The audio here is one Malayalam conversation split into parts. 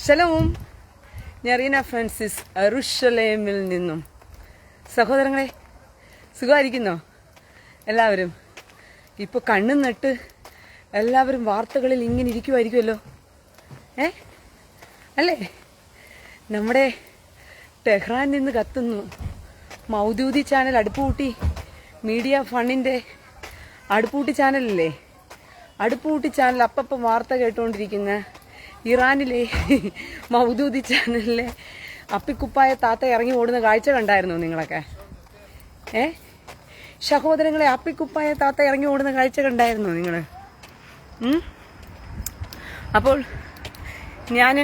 ഷലോം, ഞാൻ റീന ഫ്രാൻസിസ് യെരൂശലേമിൽ നിന്നും. സഹോദരങ്ങളെ, സുഖമായിരിക്കുന്നോ എല്ലാവരും? ഇപ്പോൾ കണ്ണും നട്ട് എല്ലാവരും വാർത്തകളിൽ ഇങ്ങനെ ഇരിക്കുമായിരിക്കുമല്ലോ, അല്ലേ? നമ്മുടെ ടെഹ്റാനിൽ നിന്ന് കത്തുന്നു. മൗദൂദി ചാനൽ അടുപ്പുകൂട്ടി, മീഡിയ ഫണ്ടിൻ്റെ അടുപ്പുകൂട്ടി ചാനലല്ലേ, അടുപ്പുകൂട്ടി ചാനൽ അപ്പം വാർത്ത കേട്ടുകൊണ്ടിരിക്കുന്ന ഇറാനിലെ മൗദൂദി ചാനലിലെ അപ്പിക്കുപ്പായ താത്ത ഇറങ്ങി ഓടുന്ന കാഴ്ച കണ്ടായിരുന്നോ നിങ്ങളൊക്കെ? സഹോദരങ്ങളെ, അപ്പിക്കുപ്പായ താത്ത ഇറങ്ങി ഓടുന്ന കാഴ്ച കണ്ടായിരുന്നോ നിങ്ങൾ? അപ്പോൾ ഞാൻ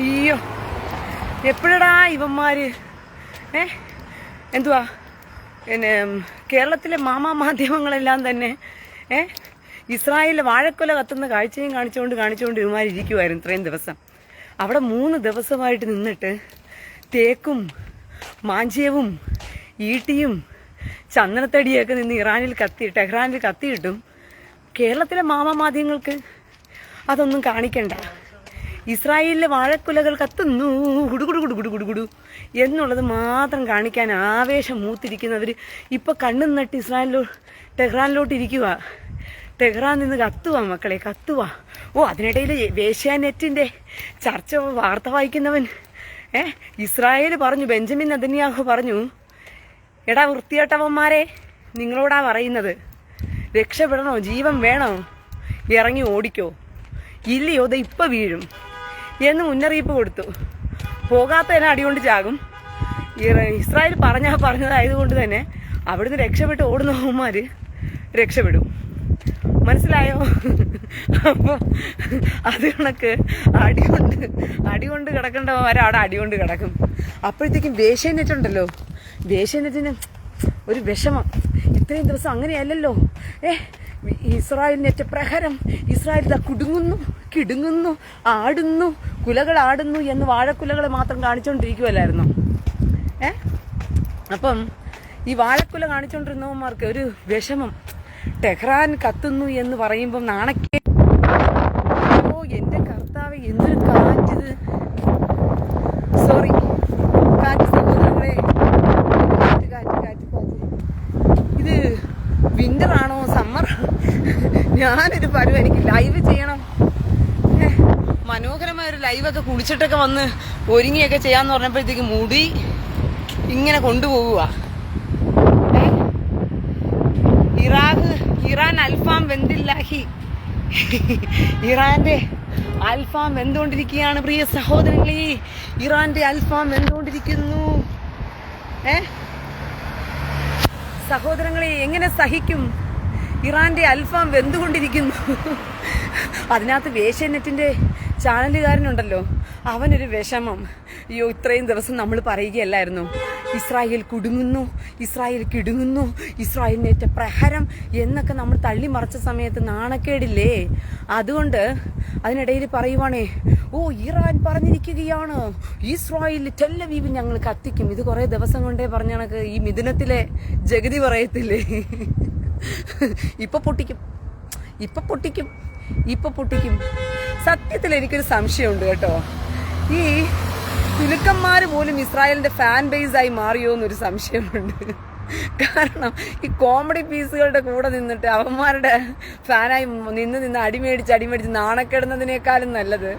അയ്യോ, എപ്പോഴടാ ഇവന്മാര് എന്തുവാ കേരളത്തിലെ മാധ്യമങ്ങളെല്ലാം തന്നെ ഇസ്രായേലിലെ വാഴക്കൊല കത്തുന്ന കാഴ്ചയും കാണിച്ചുകൊണ്ട് ഇവന്മാരിയ്ക്കുമായിരുന്നു ഇത്രയും ദിവസം. അവിടെ 3 ദിവസമായിട്ട് നിന്നിട്ട് തേക്കും മാഞ്ചിയവും ഈട്ടിയും ചന്ദനത്തടിയൊക്കെ നിന്ന് ടെഹ്റാനിൽ കത്തിയിട്ടും കേരളത്തിലെ മാധ്യമങ്ങൾക്ക് അതൊന്നും കാണിക്കണ്ട. ഇസ്രായേലിലെ വാഴക്കുലകൾ കത്തുന്നു ഗുഡുഗുഡു എന്നുള്ളത് മാത്രം കാണിക്കാൻ ആവേശം മൂത്തിരിക്കുന്നവർ ഇപ്പോൾ കണ്ണും നട്ട് ടെഹ്റാനിലോട്ട് ഇരിക്കുക. ടെഹ്റാൻ നിന്ന് കത്തുക മക്കളെ, കത്തുക. അതിനിടയിൽ ഏഷ്യാനെറ്റിൻ്റെ വാർത്ത വായിക്കുന്നവൻ ഇസ്രായേൽ പറഞ്ഞു, ബെഞ്ചമിൻ നെതന്യാഹു പറഞ്ഞു, എടാ വൃത്തികെട്ടവന്മാരെ, നിങ്ങളോടാ പറയുന്നത്, രക്ഷപ്പെടണോ, ജീവൻ വേണോ, ഇറങ്ങി ഓടിക്കോ, ഇല്ലയോ ദേ ഇപ്പം വീഴും എന്ന് മുന്നറിയിപ്പ് കൊടുത്തു. പോകാത്തതിനെ അടികൊണ്ട് ചാകും. ഇസ്രായേൽ പറഞ്ഞതായതുകൊണ്ട് തന്നെ അവിടുന്ന് രക്ഷപ്പെട്ട് ഓടുന്നവന്മാർ രക്ഷപ്പെടും. മനസ്സിലായോ? അപ്പോൾ അത് കണക്ക് അടികൊണ്ട് കിടക്കേണ്ടവന്മാരെ അവിടെ അടികൊണ്ട് കിടക്കും. അപ്പോഴത്തേക്കും വേശ്യനെറ്റുണ്ടല്ലോ, വേശ്യനെറ്റിന് ഒരു വിഷമം. ഇത്രയും ദിവസം അങ്ങനെയല്ലല്ലോ, ഇസ്രായേലിനേറ്റ പ്രഹരം, ഇസ്രായേൽ കിടുങ്ങുന്നു, ആടുന്നു, കുലകൾ ആടുന്നു എന്ന് വാഴക്കുലകളെ മാത്രം കാണിച്ചുകൊണ്ടിരിക്കുമല്ലായിരുന്നോ? അപ്പം ഈ വാഴക്കുല കാണിച്ചുകൊണ്ടിരുന്നവന്മാർക്ക് ഒരു വിഷമം. ടെഹ്റാൻ കത്തുന്നു എന്ന് പറയുമ്പം നാണക്കേ. എന്റെ കർത്താവ്, എന്തൊരു കാറ്റിത്! സോറി, കാറ്റ് സഹോദരങ്ങളെ, കാറ്റ്. ഇത് വിന്റർ ആണോ സമ്മർ? ഞാനൊരു പരുവം, എനിക്ക് ലൈവ് ചെയ്യണം, മനോഹരമായ ഒരു ലൈവൊക്കെ കുളിച്ചിട്ടൊക്കെ വന്ന് ഒരുങ്ങിയൊക്കെ ചെയ്യാന്ന് പറഞ്ഞപ്പോഴത്തേക്ക് മുടി ഇങ്ങനെ കൊണ്ടുപോകുക. ഇറാൻ അൽഫാം വെന്തില്ലാഹി, ഇറാന്റെ അൽഫാം വെന്തുകൊണ്ടിരിക്കുകയാണ് പ്രിയ സഹോദരങ്ങളെ. ഇറാന്റെ അൽഫാം വെന്തുകൊണ്ടിരിക്കുന്നു. സഹോദരങ്ങളെ, എങ്ങനെ സഹിക്കും? ഇറാന്റെ അൽഫാം വെന്തുകൊണ്ടിരിക്കുന്നു. അതിനകത്ത് വേശ്യനെറ്റിന്റെ ചാനലുകാരനുണ്ടല്ലോ, അവനൊരു വിഷമം. അയ്യോ, ഇത്രയും ദിവസം നമ്മൾ പറയുകയല്ലായിരുന്നു, ഇസ്രായേൽ കുടുങ്ങുന്നു, ഇസ്രായേൽ കിടുങ്ങുന്നു, ഇസ്രായേലിനേറ്റ പ്രഹരം എന്നൊക്കെ നമ്മൾ തള്ളിമറിച്ച സമയത്ത് നാണക്കേടില്ലേ? അതുകൊണ്ട് അതിനിടയിൽ പറയുവാണേ, ഇറാൻ പറഞ്ഞിരിക്കുകയാണ്, ഇസ്രായേൽ ടെല്ലവീവ് ഞങ്ങൾ കത്തിക്കും. ഇത് കുറേ ദിവസം കൊണ്ടേ പറഞ്ഞ കണക്ക് ഈ മിഥുനത്തിലെ ജഗതി പറയത്തില്ലേ, ഇപ്പൊ പൊട്ടിക്കും. സത്യത്തിൽ എനിക്കൊരു സംശയമുണ്ട് കേട്ടോ, ഈ തുലുക്കന്മാർ പോലും ഇസ്രായേലിന്റെ ഫാൻ ബേസായി മാറിയോ എന്നൊരു സംശയമുണ്ട്. കാരണം ഈ കോമഡി പീസുകളുടെ കൂടെ നിന്നിട്ട് അവന്മാരുടെ ഫാനായി നിന്ന് അടിമേടിച്ച് നാണക്കെടുന്നതിനേക്കാളും നല്ലത്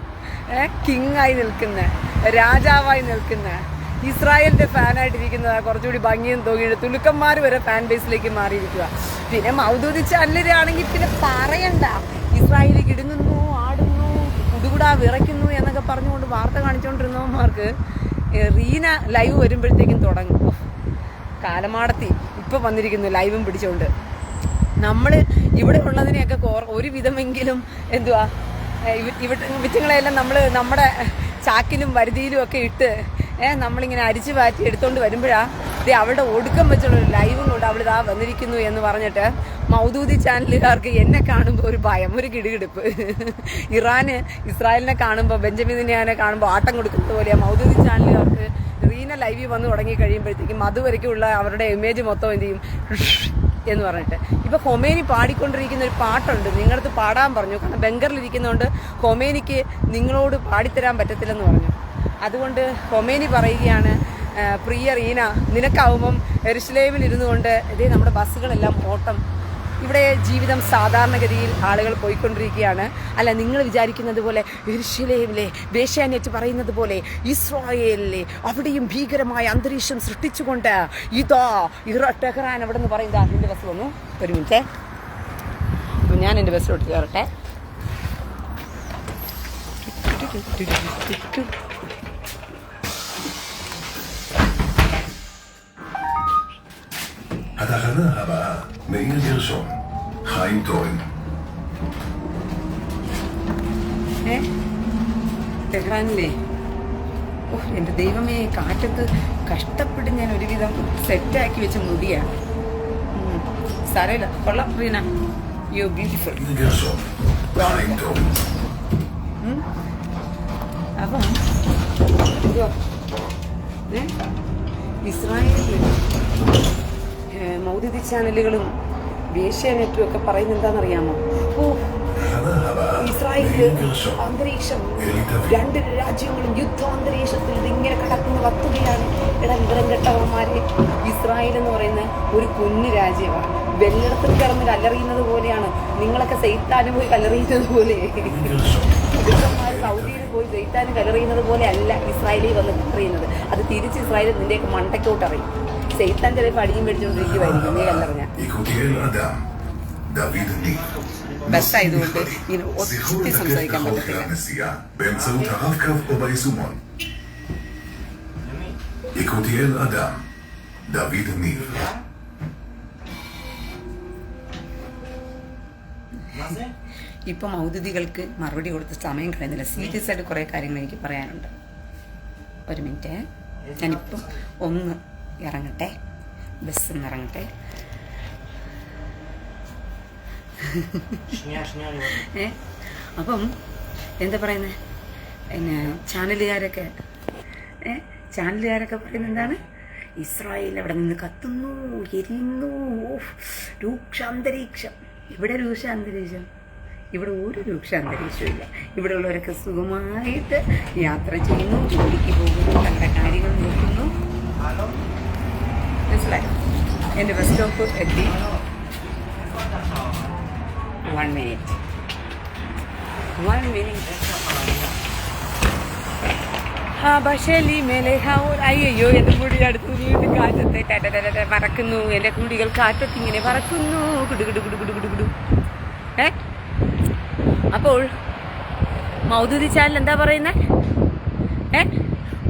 കിങ്ങായി നിൽക്കുന്ന, രാജാവായി നിൽക്കുന്ന ഇസ്രായേലിന്റെ ഫാനായിട്ടിരിക്കുന്നതാ കുറച്ചുകൂടി ഭംഗിയും തോന്നിയിട്ട് തുലുക്കന്മാർ വരെ ഫാൻ ബേസിലേക്ക് മാറിയിരിക്കുക. പിന്നെ മൗദൂദി ചാനലിലാണെങ്കിൽ പിന്നെ പറയണ്ട, ഇസ്രായേൽ കിടുങ്ങുന്നു, ആടുന്നു, കുടുകുടാ വിറയ്ക്കുന്നു എന്നൊക്കെ പറഞ്ഞുകൊണ്ട് വാർത്ത കാണിച്ചുകൊണ്ടിരുന്നവന്മാർക്ക് റീന ലൈവ് വരുമ്പോഴത്തേക്കും തുടങ്ങും. കാലമാടത്തി ഇപ്പൊ വന്നിരിക്കുന്നു ലൈവും പിടിച്ചുകൊണ്ട്. നമ്മൾ ഇവിടെ ഉള്ളതിനെയൊക്കെ ഒരു വിധമെങ്കിലും വിറ്റുങ്ങളെല്ലാം നമ്മൾ നമ്മുടെ ചാക്കിലും വരുതിയിലും ഒക്കെ ഇട്ട് നമ്മളിങ്ങനെ അരിച്ചു പാറ്റി എടുത്തോണ്ട് വരുമ്പോഴാണ് അവളുടെ ഒടുക്കം വെച്ചുള്ളൊരു ലൈവും കൊണ്ട് അവളിതാ വന്നിരിക്കുന്നു എന്ന് പറഞ്ഞിട്ട് മൗദൂദി ചാനലുകാർക്ക് എന്നെ കാണുമ്പോൾ ഒരു ഭയം, ഒരു കിടുകിടുപ്പ്. ഇസ്രായേലിനെ കാണുമ്പോൾ, ബെഞ്ചമിൻ നെതന്യാഹുവിനെ കാണുമ്പോൾ ആട്ടം കൊടുക്കുന്നത് പോലെയാണ് മൗദൂദി ചാനലുകാർക്ക് റീന ലൈവിൽ വന്ന് തുടങ്ങി കഴിയുമ്പോഴത്തേക്കും അതുവരയ്ക്കുള്ള അവരുടെ ഇമേജ് മൊത്തം എന്ത് ചെയ്യും, എന്ന് പറഞ്ഞിട്ട്. ഇപ്പൊ ഖൊമേനി പാടിക്കൊണ്ടിരിക്കുന്ന ഒരു പാട്ടുണ്ട്, നിങ്ങളടുത്ത് പാടാൻ പറഞ്ഞു. കാരണം ബംഗറിലിരിക്കുന്നതുകൊണ്ട് ഖൊമേനിക്ക് നിങ്ങളോട് പാടിത്തരാൻ പറ്റത്തില്ലെന്ന് പറഞ്ഞു. അതുകൊണ്ട് ഖൊമേനി പറയുകയാണ്, പ്രിയ റീന, നിനക്കാവുമ്പം എരുശലേമിൽ ഇരുന്നു കൊണ്ട് ഇതേ നമ്മുടെ ബസ്സുകളെല്ലാം ഓട്ടം. ഇവിടെ ജീവിതം സാധാരണഗതിയിൽ ആളുകൾ പോയിക്കൊണ്ടിരിക്കുകയാണ്. അല്ല, നിങ്ങൾ വിചാരിക്കുന്നത് പോലെ യെരുശലേമിലെ വേശ്യാനെറ്റ് പറയുന്നത് പോലെ ഇസ്രായേലിലെ അവിടെയും ഭീകരമായ അന്തരീക്ഷം സൃഷ്ടിച്ചുകൊണ്ട് ഇതാ ടെഹ്റാൻ അവിടെ നിന്ന് പറയുന്നത്. എൻ്റെ ബസ് വന്നു, ഒരു മിനിറ്റ്, ഞാൻ എൻ്റെ ബസ്സിലോട്ട് കയറട്ടെ. התחנה הבאה, מאיר גרשון, חיים תורן. ടെഹ്റാനിലെ എൻ്റെ ദൈവമേ, കാറ്റത്ത് കഷ്ടപ്പെട്ട് ഞാൻ ഒരുവിധം സെറ്റാക്കി വെച്ച മുടിയാണ്. സാരമില്ല, കൊള്ളാം റീന, യു ബ്യൂട്ടിഫുൾ. അപ്പം ഇസ്രായേലിൽ മൗദിദി ചാനലുകളും വേശ്യാനെറ്റും ഒക്കെ പറയുന്നത് എന്താണെന്നറിയാമോ? ഇസ്രായേലില് അന്തരീക്ഷം, രണ്ട് രാജ്യങ്ങളും യുദ്ധാന്തരീക്ഷത്തിൽ ഇതിങ്ങനെ കടക്കുന്ന വസ്തുതയാണ്. വിവരം കെട്ടവന്മാരെ, ഇസ്രായേൽ എന്ന് പറയുന്ന ഒരു കുഞ്ഞു രാജ്യമാണ്. വെള്ളിടത്തിൽ കിടന്ന് കല്ലെറിയുന്നത് പോലെയാണ്. നിങ്ങളൊക്കെ സെയ്ത്താന് പോയി കല്ലെറിയുന്നത് പോലെ, സൗദിയിൽ പോയി സെയ്ത്താന് കല്ലെറിയുന്നത് പോലെ അല്ല ഇസ്രായേലിൽ വന്ന് കല്ലെറിയുന്നത്. അത് തിരിച്ച് ഇസ്രായേൽ നിന്റെയൊക്കെ മണ്ടയ്ക്കോട്ട് അറിയും. സെയ്ത്താൻ ചിലപ്പോൾ അടിയും മേടിച്ചുകൊണ്ടിരിക്കുമായിരിക്കും നീ കല്ലെറിഞ്ഞ. ബസ്സായതുകൊണ്ട് ഇങ്ങനെ ഒത്തിരി സംസാരിക്കാൻ പറ്റത്തില്ല. ഇപ്പം മൗദൂദികൾക്ക് മറുപടി കൊടുത്ത് സമയം കഴിയുന്നില്ല. സീരിയസ് ആയിട്ട് കുറേ കാര്യങ്ങൾ എനിക്ക് പറയാനുണ്ട്. ഒരു മിനിറ്റ്, ഞാനിപ്പം ഒന്ന് ഇറങ്ങട്ടെ, ബസ്സിൽ നിന്ന് ഇറങ്ങട്ടെ. അപ്പം എന്താ പറയുന്നത്, പിന്നെ ചാനലുകാരൊക്കെ പറയുന്നത് എന്താണ്? ഇസ്രായേൽ അവിടെ നിന്ന് കത്തുന്നു, എരിയുന്നു, രൂക്ഷാന്തരീക്ഷം. ഇവിടെ രൂക്ഷാന്തരീക്ഷം? ഇവിടെ ഒരു രൂക്ഷാന്തരീക്ഷവും ഇല്ല. ഇവിടെ ഉള്ളവരൊക്കെ സുഖമായിട്ട് യാത്ര ചെയ്യുന്നു, ജോലിക്ക് പോകുന്നു, തങ്ങളുടെ കാര്യങ്ങൾ നോക്കുന്നു. മനസ്സിലായോ? എൻ്റെ ബസ് സ്റ്റോപ്പ് എത്തി. 1 minute. ബഷലി മേലെ അയ്യോ, എൻ്റെ കുടി അടുത്ത് വീണ്ടും കാറ്റത്തെ പറക്കുന്നു. എൻ്റെ കുടികൾ കാറ്റത്ത് ഇങ്ങനെ പറക്കുന്നു, കുടുകുടു. അപ്പോൾ മൗദൂദി ചാനൽ എന്താ പറയുന്നത്?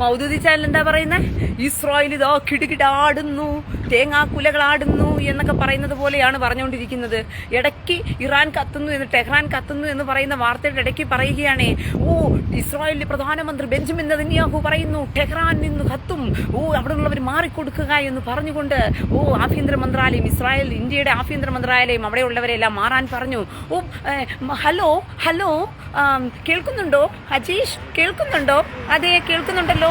മൗദൂദി ചാനൽ എന്താ പറയുന്നത്? ഇസ്രായേൽ ഇതാ കിടുകിടാടുന്നു, തേങ്ങാക്കുലകളാടുന്നു എന്നൊക്കെ പറയുന്നത് പോലെയാണ് പറഞ്ഞുകൊണ്ടിരിക്കുന്നത്. ഇടയ്ക്ക് ഇറാൻ കത്തുന്നു എന്ന്, ടെഹ്റാൻ കത്തുന്നു എന്ന് പറയുന്ന വാർത്തയുടെ ഇടയ്ക്ക് പറയുകയാണേ, ഇസ്രായേലിലെ പ്രധാനമന്ത്രി ബെഞ്ചമിൻ നെതന്യാഹു പറയുന്നു ടെഹ്റാൻ നിന്ന് കത്തും, അവിടെ ഉള്ളവർ മാറിക്കൊടുക്കുക എന്ന് പറഞ്ഞുകൊണ്ട് ആഭ്യന്തര മന്ത്രാലയം, ഇന്ത്യയുടെ ആഭ്യന്തര മന്ത്രാലയം അവിടെയുള്ളവരെല്ലാം മാറാൻ പറഞ്ഞു. ഹലോ കേൾക്കുന്നുണ്ടോ അജീഷ്? കേൾക്കുന്നുണ്ടോ? അതെ, കേൾക്കുന്നുണ്ടല്ലോ.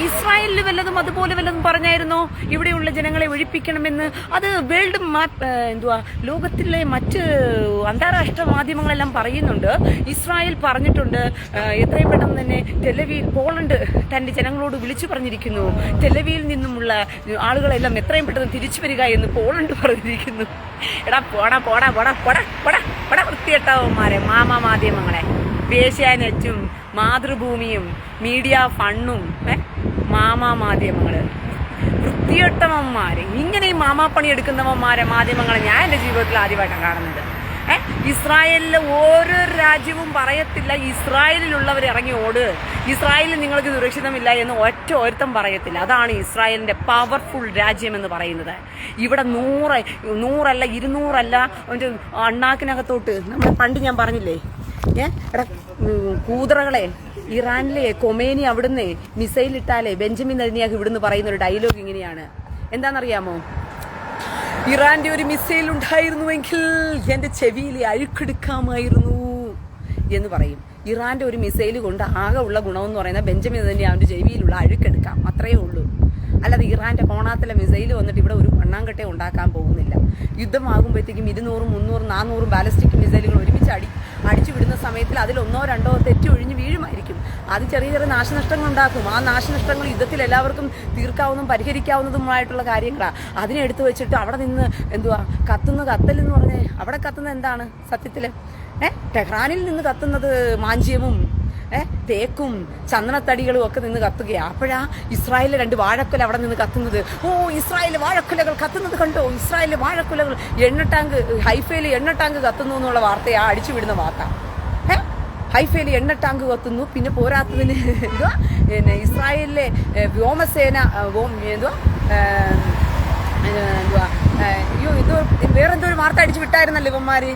ഇസ്രായേലിൽ വല്ലതും അതുപോലെ വല്ലതും പറഞ്ഞായിരുന്നോ ഇവിടെയുള്ള ജനങ്ങളെ ഒഴിപ്പിക്കണമെന്ന്? അത് വേൾഡ് മാപ്പ് ലോകത്തിലെ മറ്റ് അന്താരാഷ്ട്ര മാധ്യമങ്ങളെല്ലാം പറയുന്നുണ്ട്. ഇസ്രായേൽ പറഞ്ഞിട്ടുണ്ട്, എത്രയും പെട്ടെന്ന് തന്നെ പോളണ്ട് തന്റെ ജനങ്ങളോട് വിളിച്ചു പറഞ്ഞിരിക്കുന്നു, ടെലവിയിൽ നിന്നുമുള്ള ആളുകളെല്ലാം എത്രയും പെട്ടെന്ന് തിരിച്ചു വരിക എന്ന് പോളണ്ട് പറഞ്ഞിരിക്കുന്നു. എടാ പോടാ വൃത്തികെട്ടവന്മാരെ, മാധ്യമങ്ങളെ, വേശ്യാനെറ്റും മാതൃഭൂമിയും മീഡിയ ഫണ്ണും മാധ്യമങ്ങള്, വൃത്തികെട്ടവന്മാര്, ഇങ്ങനെ ഈ മാമാപ്പണി എടുക്കുന്നവന്മാരെ മാധ്യമങ്ങളെ ഞാൻ എൻ്റെ ജീവിതത്തിൽ ആദ്യമായിട്ടാണ് കാണുന്നത്. ഇസ്രായേലിലെ ഓരോ രാജ്യവും പറയത്തില്ല ഇസ്രായേലിലുള്ളവർ ഇറങ്ങി ഓട്, ഇസ്രായേലിൽ നിങ്ങൾക്ക് സുരക്ഷിതമില്ല എന്ന് ഒരുത്തം പറയത്തില്ല. അതാണ് ഇസ്രായേലിന്റെ പവർഫുൾ രാജ്യം എന്ന് പറയുന്നത്. ഇവിടെ 100 200 അണ്ണാക്കിനകത്തോട്ട് നമ്മൾ പണ്ട് ഞാൻ പറഞ്ഞില്ലേ, എടാ കൂതറകളെ, ഇറാനിലെ ഖൊമേനി അവിടുന്ന് മിസൈൽ ഇട്ടാലേ ബെഞ്ചമിൻ നെതന്യാഹു ഇവിടുന്ന് പറയുന്ന ഒരു ഡയലോഗ് ഇങ്ങനെയാണ്. എന്താണെന്നറിയാമോ? ഇറാന്റെ ഒരു മിസൈൽ ഉണ്ടായിരുന്നുവെങ്കിൽ എന്റെ ചെവിയിൽ അഴുക്കെടുക്കാമായിരുന്നു എന്ന് പറയും. ഇറാന്റെ ഒരു മിസൈൽ കൊണ്ട് ആകെ ഉള്ള ഗുണമെന്ന് പറയുന്നത് ബെഞ്ചമിൻ നെതന്യാഹുവിന്റെ ചെവിയിലുള്ള അഴുക്കെടുക്കാം, അത്രയേ ഉള്ളൂ. അല്ലാതെ ഇറാന്റെ കോണാത്തിലെ മിസൈൽ വന്നിട്ട് ഇവിടെ ഒരു മണ്ണാങ്കട്ടെ ഉണ്ടാക്കാൻ പോകുന്നില്ല. യുദ്ധമാകുമ്പോഴത്തേക്കും 200, 300, 400 ബാലിസ്റ്റിക് മിസൈലുകൾ ഒരുമിച്ച് അടിച്ചു വിടുന്ന സമയത്തിൽ അതിൽ 1 or 2 തെറ്റി ഒഴിഞ്ഞ് വീഴുമായിരിക്കും. അത് ചെറിയ ചെറിയ നാശനഷ്ടങ്ങൾ ഉണ്ടാക്കും. ആ നാശനഷ്ടങ്ങൾ യുദ്ധത്തിൽ എല്ലാവർക്കും തീർക്കാവുന്നതും പരിഹരിക്കാവുന്നതുമായിട്ടുള്ള കാര്യങ്ങളാണ്. അതിനെ എടുത്തു വെച്ചിട്ട് അവിടെ നിന്ന് കത്തലെന്ന് പറഞ്ഞേ, അവിടെ കത്തുന്നത് എന്താണ് സത്യത്തില്? ടെഹ്റാനിൽ നിന്ന് കത്തുന്നത് മാഞ്ചിയവും തേക്കും ചന്ദനത്തടികളും ഒക്കെ നിന്ന് കത്തുകയാണ്. അപ്പോഴാ ഇസ്രായേലിലെ 2 വാഴക്കുല അവിടെ നിന്ന് കത്തുന്നത്. ഓ, ഇസ്രായേലിലെ വാഴക്കുലകൾ കത്തുന്നത് കണ്ടോ, ഇസ്രായേലിലെ വാഴക്കുലകൾ ഹൈഫയിൽ എണ്ണ ടാങ്ക് കത്തുന്നു എന്നുള്ള വാർത്തയാ അടിച്ചു വിടുന്ന വാർത്ത. ഹൈഫയിൽ എണ്ണ ടാങ്ക് കത്തുന്നു. പിന്നെ പോരാത്തതിന് ഇസ്രായേലിലെ വ്യോമസേന വേറെന്തോ ഒരു വാർത്ത അടിച്ചു വിട്ടായിരുന്നല്ലോ ഇവന്മാര്.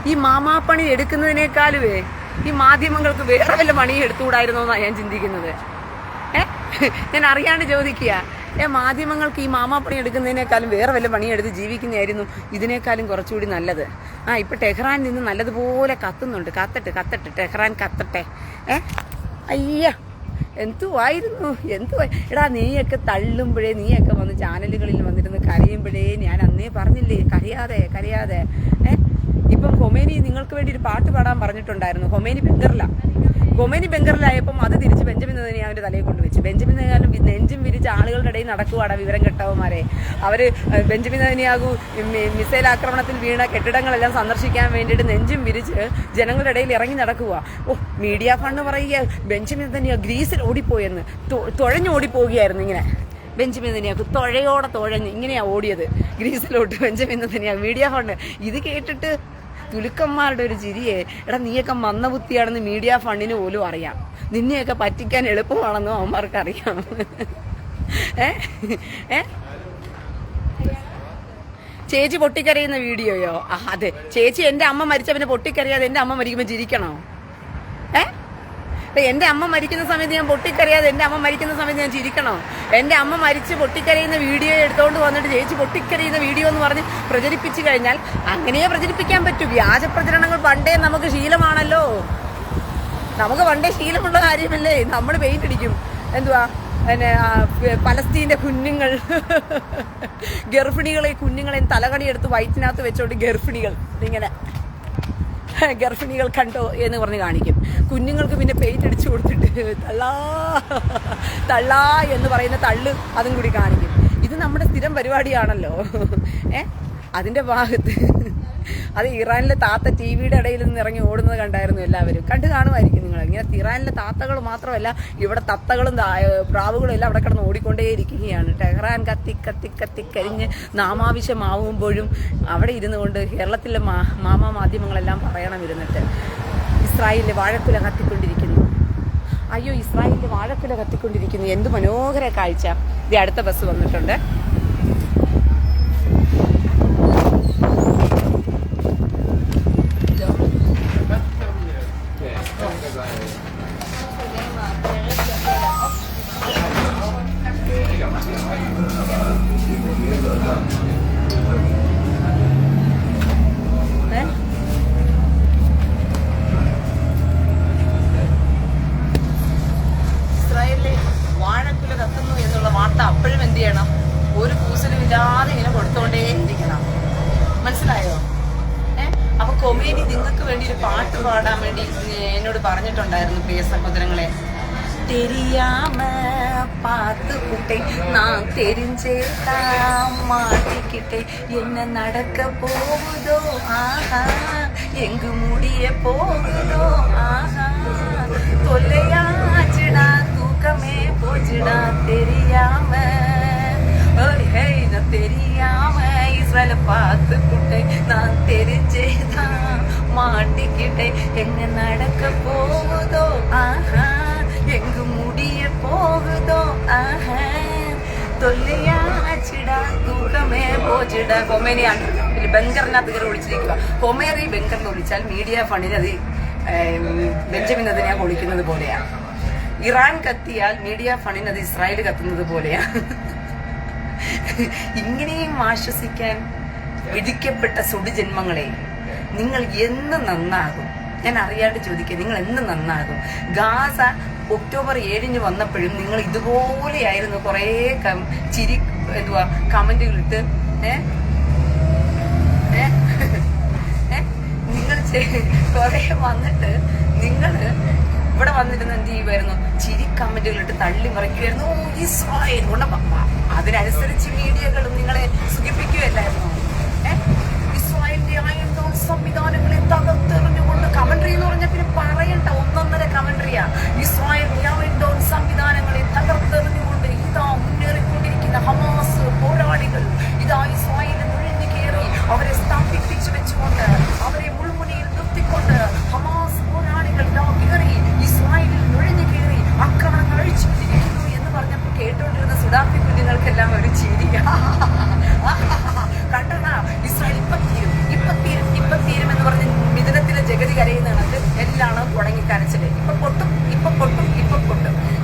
ഈ മാമാപ്പണി എടുക്കുന്നതിനേക്കാളുവേ ഈ മാധ്യമങ്ങൾക്ക് വേറെ വല്ല പണി എടുത്തുകൂടായിരുന്നോ എന്നാണ് ഞാൻ ചിന്തിക്കുന്നത്. ഞാൻ അറിയാണ്ട് ചോദിക്കുക, മാധ്യമങ്ങൾക്ക് ഈ മാമാപ്പണി എടുക്കുന്നതിനേക്കാളും വേറെ വല്ല പണിയെടുത്ത് ജീവിക്കുന്നതായിരുന്നു ഇതിനേക്കാളും കുറച്ചുകൂടി നല്ലത്. ഇപ്പൊ ടെഹ്റാൻ നിന്ന് നല്ലതുപോലെ കത്തുന്നുണ്ട്. കത്തട്ടെ ടെഹ്റാൻ കത്തട്ടെ. അയ്യ, എന്തുവായിരുന്നു. എടാ, നീയൊക്കെ തള്ളുമ്പോഴേ, നീയൊക്കെ വന്ന് ചാനലുകളിൽ വന്നിരുന്ന് കരയുമ്പോഴേ ഞാൻ അന്നേ പറഞ്ഞില്ലേ, കരയാതെ. ഇപ്പം ഹൊമേനി നിങ്ങൾക്ക് വേണ്ടി ഒരു പാട്ട് പാടാൻ പറഞ്ഞിട്ടുണ്ടായിരുന്നു. ഹൊമേനി ബംഗറിലായപ്പം അത് തിരിച്ച് ബെഞ്ചമിൻ നെതന്യാഹുവിന്റെ തലയിൽ കൊണ്ടുവച്ചു. ബെഞ്ചമിൻ നെതന്യാഹു നെഞ്ചും വിരിച്ച് ആളുകളുടെ ഇടയിൽ നടക്കുവാടാ വിവരം കെട്ടവന്മാരെ. അവര് ബെഞ്ചമിൻ നെതന്യാഹു മിസൈൽ ആക്രമണത്തിൽ വീണ കെട്ടിടങ്ങളെല്ലാം സന്ദർശിക്കാൻ വേണ്ടിയിട്ട് നെഞ്ചും വിരിച്ച് ജനങ്ങളുടെ ഇടയിൽ ഇറങ്ങി നടക്കുക. മീഡിയ ഫണ്ട് പറയുക ബെഞ്ചമിൻ നെതന്യാഹു ഗ്രീസിൽ ഓടിപ്പോയെന്ന്. തുഴഞ്ഞോടിപ്പോവുകയായിരുന്നു ഇങ്ങനെ. ബെഞ്ചമിൻ നെതന്യാഹു തുഴഞ്ഞ് ഇങ്ങനെയാ ഓടിയത് ഗ്രീസിലോട്ട്. ബെഞ്ചമിൻ നെതന്യാഹു മീഡിയ ഫണ്ട് ഇത് കേട്ടിട്ട് തുലുക്കന്മാരുടെ ഒരു ചിരിയെ, എടാ നീയൊക്കെ മന്ദബുദ്ധിയാണെന്ന് മീഡിയ ഫണ്ടിന് പോലും അറിയാം. നിന്നെയൊക്കെ പറ്റിക്കാൻ എളുപ്പമാണെന്നും അവന്മാർക്കറിയാം. ചേച്ചി പൊട്ടിക്കരയുന്ന വീഡിയോയോ? അതെ, ചേച്ചി എന്റെ അമ്മ മരിച്ച പിന്നെ പൊട്ടിക്കരയാതെ എന്റെ അമ്മ മരിക്കുമ്പോൾ ചിരിക്കണോ? എന്റെ അമ്മ മരിക്കുന്ന സമയത്ത് ഞാൻ പൊട്ടിക്കരയാതെ എന്റെ അമ്മ മരിക്കുന്ന സമയത്ത് ഞാൻ ചിരിക്കണോ? എന്റെ അമ്മ മരിച്ച് പൊട്ടിക്കരയുന്ന വീഡിയോ എടുത്തോണ്ട് വന്നിട്ട് ചേച്ചി പൊട്ടിക്കരയുന്ന വീഡിയോ എന്ന് പറഞ്ഞ് പ്രചരിപ്പിച്ചു കഴിഞ്ഞാൽ അങ്ങനെയേ പ്രചരിപ്പിക്കാൻ പറ്റൂ. വ്യാജ പ്രചരണങ്ങൾ പണ്ടേ നമുക്ക് ശീലമാണല്ലോ. നമുക്ക് പണ്ടേ ശീലമുള്ള കാര്യമല്ലേ. നമ്മൾ പെയിന്റ് അടിക്കും. പലസ്തീന്റെ കുഞ്ഞുങ്ങൾ കുഞ്ഞുങ്ങളെ തലകണി എടുത്ത് വയറ്റിനകത്ത് വെച്ചോണ്ട് ഗർഭിണികൾ കണ്ടോ എന്ന് പറഞ്ഞ് കാണിക്കും. കുഞ്ഞുങ്ങൾക്ക് പിന്നെ പെയിന്റ് അടിച്ചു കൊടുത്തിട്ട് തള്ളാ എന്ന് പറയുന്ന തള്ളു അതും കൂടി കാണിക്കും. ഇത് നമ്മുടെ സ്ഥിരം പരിപാടിയാണല്ലോ. അതിന്റെ ഭാഗത്ത് അത് ഇറാനിലെ താത്ത ടിവിയുടെ ഇടയിൽ നിന്ന് ഇറങ്ങി ഓടുന്നത് കണ്ടായിരുന്നു. എല്ലാവരും കണ്ടു കാണുമായിരിക്കും നിങ്ങൾ. ഇങ്ങനെ ഇറാനിലെ താത്തകൾ മാത്രമല്ല, ഇവിടെ തത്തകളും പ്രാവുകളും എല്ലാം അവിടെ കിടന്ന് ഓടിക്കൊണ്ടേയിരിക്കുകയാണ്. ടെഹ്റാൻ കത്തിക്കരിഞ്ഞ് നാമാവശ്യമാവുമ്പോഴും അവിടെ ഇരുന്നു കൊണ്ട് കേരളത്തിലെ മാധ്യമങ്ങളെല്ലാം പറയണം ഇരുന്നിട്ട്, ഇസ്രായേലിലെ വാഴക്കുല കത്തിക്കൊണ്ടിരിക്കുന്നു. അയ്യോ, ഇസ്രായേലിലെ വാഴക്കുല കത്തിക്കൊണ്ടിരിക്കുന്നു. എന്ത് മനോഹര കാഴ്ച. ഇത് അടുത്ത ബസ് വന്നിട്ടുണ്ട്. ഇസ്രായേലിലെ വാഴക്കുല കത്തുന്നു എന്നുള്ള വാർത്ത അപ്പോഴും എന്ത് ചെയ്യണം? ഒരു കൂസലും ഇല്ലാതെ ഇങ്ങനെ കൊടുത്തോണ്ടേ ഇരിക്കണം. മനസ്സിലായോ? അപ്പൊ കൊമേനി നിങ്ങൾക്ക് വേണ്ടി ഒരു പാട്ട് പാടാൻ വേണ്ടി എന്നോട് പറഞ്ഞിട്ടുണ്ടായിരുന്നു. പ്രിയ സഹോദരങ്ങളെ, தெரியாம பார்த்துக்கிட்டே நான் தெரிஞ்சேதா மாட்டிக்கிட்டே என்ன நடக்க போகுதோ ஆஹா எங்கு முடிய போகுதோ ஆஹா தொல்லையாச்சுடா தூக்கமே போச்சுடா தெரியாம நான் தெரியாம இஸ்ரேல பார்த்துக்கிட்டே நான் தெரிஞ்சேதா மாட்டிக்கிட்டே என்ன நடக்க போகுதோ ஆஹா എങ്കു മുടിയ പോകുതോ ആഹാ തൊല്ലിയാച്ചിടാ തൂക്കമേ പോച്ചിടാ. കൊമേനിയാണ് ബങ്കറിനകത്ത് കയറി വിളിച്ചിരിക്കുക. കൊമേറി ബങ്കറിൽ വിളിച്ചാൽ മീഡിയ ഫണ്ടിന് അത് ബെഞ്ചമിൻ നെതന്യാഹു വിളിക്കുന്നത് പോലെയാണ്. ഇറാൻ കത്തിയാൽ മീഡിയ ഫണ്ടിന് അത് ഇസ്രായേൽ കത്തുന്നത് പോലെയാണ്. ഇങ്ങനെയും ആശ്വസിക്കാൻ വിധിക്കപ്പെട്ട സുഡിജന്മങ്ങളെ, നിങ്ങൾ എന്ന് നന്നാകും? ഞാൻ അറിയാണ്ട് ചോദിക്കുക, നിങ്ങൾ എന്ന് നന്നാകും? ഗാസ ഒക്ടോബർ 7 വന്നപ്പോഴും നിങ്ങൾ ഇതുപോലെയായിരുന്നു കുറേ ചിരി കമന്റുകളിട്ട് നിങ്ങൾ കുറെ വന്നിട്ട് നിങ്ങൾ ഇവിടെ വന്നിരുന്ന് എന്ത് ചെയ്യുമായിരുന്നു? ചിരി കമന്റുകളിട്ട് തള്ളി മറിക്കുമായിരുന്നു. ഇസ്രായേൽ അതിനനുസരിച്ച് മീഡിയകളും നിങ്ങളെ സുഖിപ്പിക്കുകയല്ലായിരുന്നു. ഇസ്രായേലിന്റെ ആയുധ സംവിധാനങ്ങളെ തകർത്തെറിഞ്ഞുകൊണ്ട് കമന്ററി എന്ന് പറഞ്ഞാൽ പിന്നെ പറയണ്ട, 1.5 കമന്ററിയാ. ഇസ്രായേലിന്റെ ആയുധ സംവിധാനങ്ങളെ തകർത്തെറിഞ്ഞുകൊണ്ട് ഇതാ മുന്നേറിക്കൊണ്ടിരിക്കുന്ന ഹമാസ് പോരാളികൾ ഇതാ ഇസ്രായേലിൽ നുഴഞ്ഞു കയറി അവരെ സ്ഥാപിപ്പിച്ചു വെച്ചുകൊണ്ട് അവരെ മുൾമുനയിൽ നിർത്തിക്കൊണ്ട് ഹമാസ് പോരാളികൾ ഇതാ കയറി ഇസ്രായേലിൽ നുഴഞ്ഞു കയറി ആക്രമണങ്ങൾ അഴിച്ചുകൊണ്ടിരിക്കുന്നു എന്ന് പറഞ്ഞപ്പോൾ കേട്ടുകൊണ്ടിരുന്ന സുഡാപ്പി കുഞ്ഞുങ്ങൾക്കെല്ലാം ഒരു ചിരി. കണ്ടടാ, ഇസ്രായേൽ ഇപ്പൊ തീരും എന്ന് പറഞ്ഞ് മിഥുനത്തിലെ ജഗതി കരയുന്നതാണ്. എല്ലാം തുടങ്ങി കരച്ചില്. ഇപ്പൊ പൊട്ടും.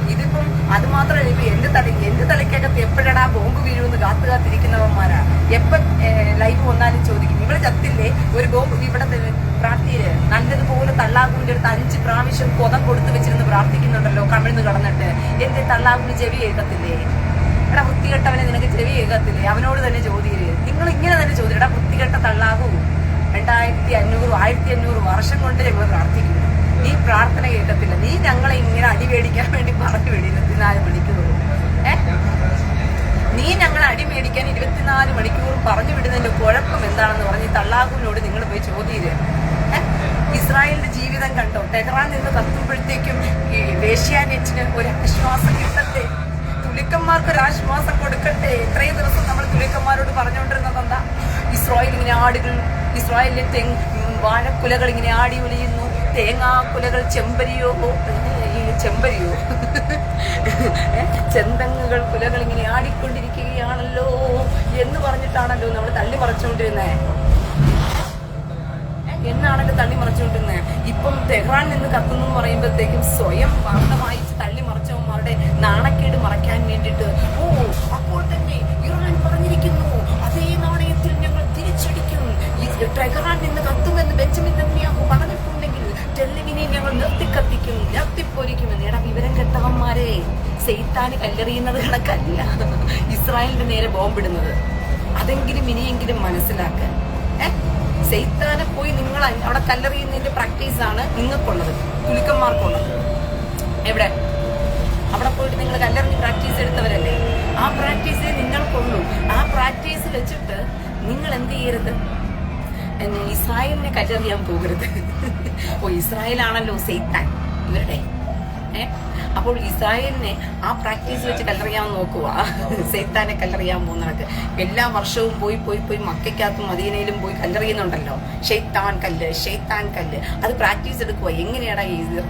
ഇതിപ്പം അത് മാത്രമല്ല, ഇപ്പൊ എന്റെ തലയ്ക്കകത്ത് എപ്പോഴാ ബോംബ് വീഴുമെന്ന് കാത്തിരിക്കുന്നവന്മാരാ. എപ്പം ലൈവ് വന്നാലും ചോദിക്കും, ഇവിടെ ചത്തില്ലേ ഒരു ബോംബ്? ഇവിടെ പ്രാർത്ഥിയില് നല്ലതുപോലെ തള്ളാകുവിന്റെ അടുത്ത് 5 പ്രാവശ്യം കൊതം കൊടുത്തു വെച്ചിരുന്ന് പ്രാർത്ഥിക്കുന്നുണ്ടല്ലോ കമിഴ്ന്ന് കടന്നിട്ട്. എന്റെ തള്ളാകുവിന് ചെവി കേൾക്കത്തില്ലേ? എടാ വൃത്തികെട്ടവനെ നിനക്ക് ചെവി കേൾക്കത്തില്ലേ? അവനോട് തന്നെ ചോദ്യര്. നിങ്ങൾ ഇങ്ങനെ തന്നെ ചോദ്യം, എടാ വൃത്തികെട്ട തള്ളാകൂ, 2500 1500 വർഷം കൊണ്ട് ഞങ്ങൾ പ്രാർത്ഥിക്കുന്നു, നീ പ്രാർത്ഥന കേൾക്കത്തില്ല. നീ ഞങ്ങളെ ഇങ്ങനെ അടിമേടിക്കാൻ വേണ്ടി പറഞ്ഞു വിടി 24 മണിക്കൂർ. നീ ഞങ്ങളെ അടിമേടിക്കാൻ 24 മണിക്കൂർ പറഞ്ഞു വിടുന്നതിന്റെ കുഴപ്പം എന്താണെന്ന് പറഞ്ഞ് തള്ളാഹുവിനോട് നിങ്ങൾ പോയി ചോദ്യര്. ഇസ്രായേലിന്റെ ജീവിതം കണ്ടോ? ടെഹ്റാൻ നിന്ന് കത്തുമ്പോഴത്തേക്കും ഏഷ്യാനെറ്റിന് ഒരു ആശ്വാസം കിട്ടട്ടെ, തുലിക്കന്മാർക്ക് ഒരു ആശ്വാസം കൊടുക്കട്ടെ. ഇത്രയും ദിവസം നമ്മൾ തുലിക്കന്മാരോട് പറഞ്ഞുകൊണ്ടിരുന്നത് എന്താ? ഇസ്രായേലിലെ വാഴക്കുലകൾ ഇങ്ങനെ ആടി ഒലിയുന്നു, തേങ്ങാക്കുലകൾ ചെന്തങ്ങുകൾ കുലകൾ ഇങ്ങനെ ആടിക്കൊണ്ടിരിക്കുകയാണല്ലോ എന്ന് പറഞ്ഞിട്ടാണല്ലോ നമ്മൾ തള്ളി മറച്ചുകൊണ്ടിരുന്നേ. എന്നാണല്ലോ തള്ളി മറച്ചുകൊണ്ടിരുന്നത്. ഇപ്പം ടെഹ്റാൻ നിന്ന് കത്തുന്നു എന്ന് പറയുമ്പോഴത്തേക്കും സ്വയം വാർത്ത വായിച്ച് തള്ളി മറച്ചവന്മാരുടെ നാണക്കേട് മറയ്ക്കാൻ വേണ്ടിയിട്ട് അപ്പോൾ തന്നെ ഇറാൻ പറഞ്ഞിരിക്കുന്നു, അതേ നാണയത്തിൽ ഞങ്ങൾ തിരിച്ചടിക്കും. ടെഹ്റാൻ നിന്ന് കത്തുമെന്ന് ബെഞ്ചമിൻ നെതന്യാഹു പറഞ്ഞിട്ടുണ്ടെങ്കിൽ ടെല്ലിവിനെ ഞങ്ങൾ നിർത്തിപ്പൊരിക്കുമെന്ന്. എടാ വിവരം കെട്ടവന്മാരെ, സെയ്ത്താന് കല്ലെറിയുന്നത് കണക്കല്ല ഇസ്രായേലിന്റെ നേരെ ബോംബിടുന്നത്. അതെങ്കിലും ഇനിയെങ്കിലും മനസ്സിലാക്കാൻ. സെയ്ത്താനെ പോയി നിങ്ങൾ അവിടെ കല്ലെറിയുന്നതിന്റെ പ്രാക്ടീസാണ് നിങ്ങൾക്കുള്ളത്, തുലിക്കന്മാർക്കുള്ളത്. എവിടെ? അവിടെ പോയിട്ട് നിങ്ങൾ കല്ലെറിഞ്ഞ് പ്രാക്ടീസ് എടുത്തവരല്ലേ? ആ പ്രാക്ടീസേ നിങ്ങൾക്കുള്ളൂ. ആ പ്രാക്ടീസ് വെച്ചിട്ട് നിങ്ങൾ എന്ത് ചെയ്യരുത്? ഇസ്രായേലിനെ കല്ലെറിയാൻ പോകരുത്. ഇസ്രായേലാണല്ലോ സെയ്ത്താൻ ഇവരുടെ. അപ്പോൾ ഇസ്രായേലിനെ ആ പ്രാക്ടീസ് വെച്ച് കല്ലെറിയാൻ നോക്കുക. സെയ്ത്താനെ കല്ലെറിയാൻ പോകുന്നവർക്ക് എല്ലാ വർഷവും പോയി മക്കയ്ക്കകത്തും മദീനയിലും പോയി കല്ലെറിയുന്നുണ്ടല്ലോ. ഷെയ്ത്താൻ കല്ല് അത് പ്രാക്ടീസ് എടുക്കുക. എങ്ങനെയാണ്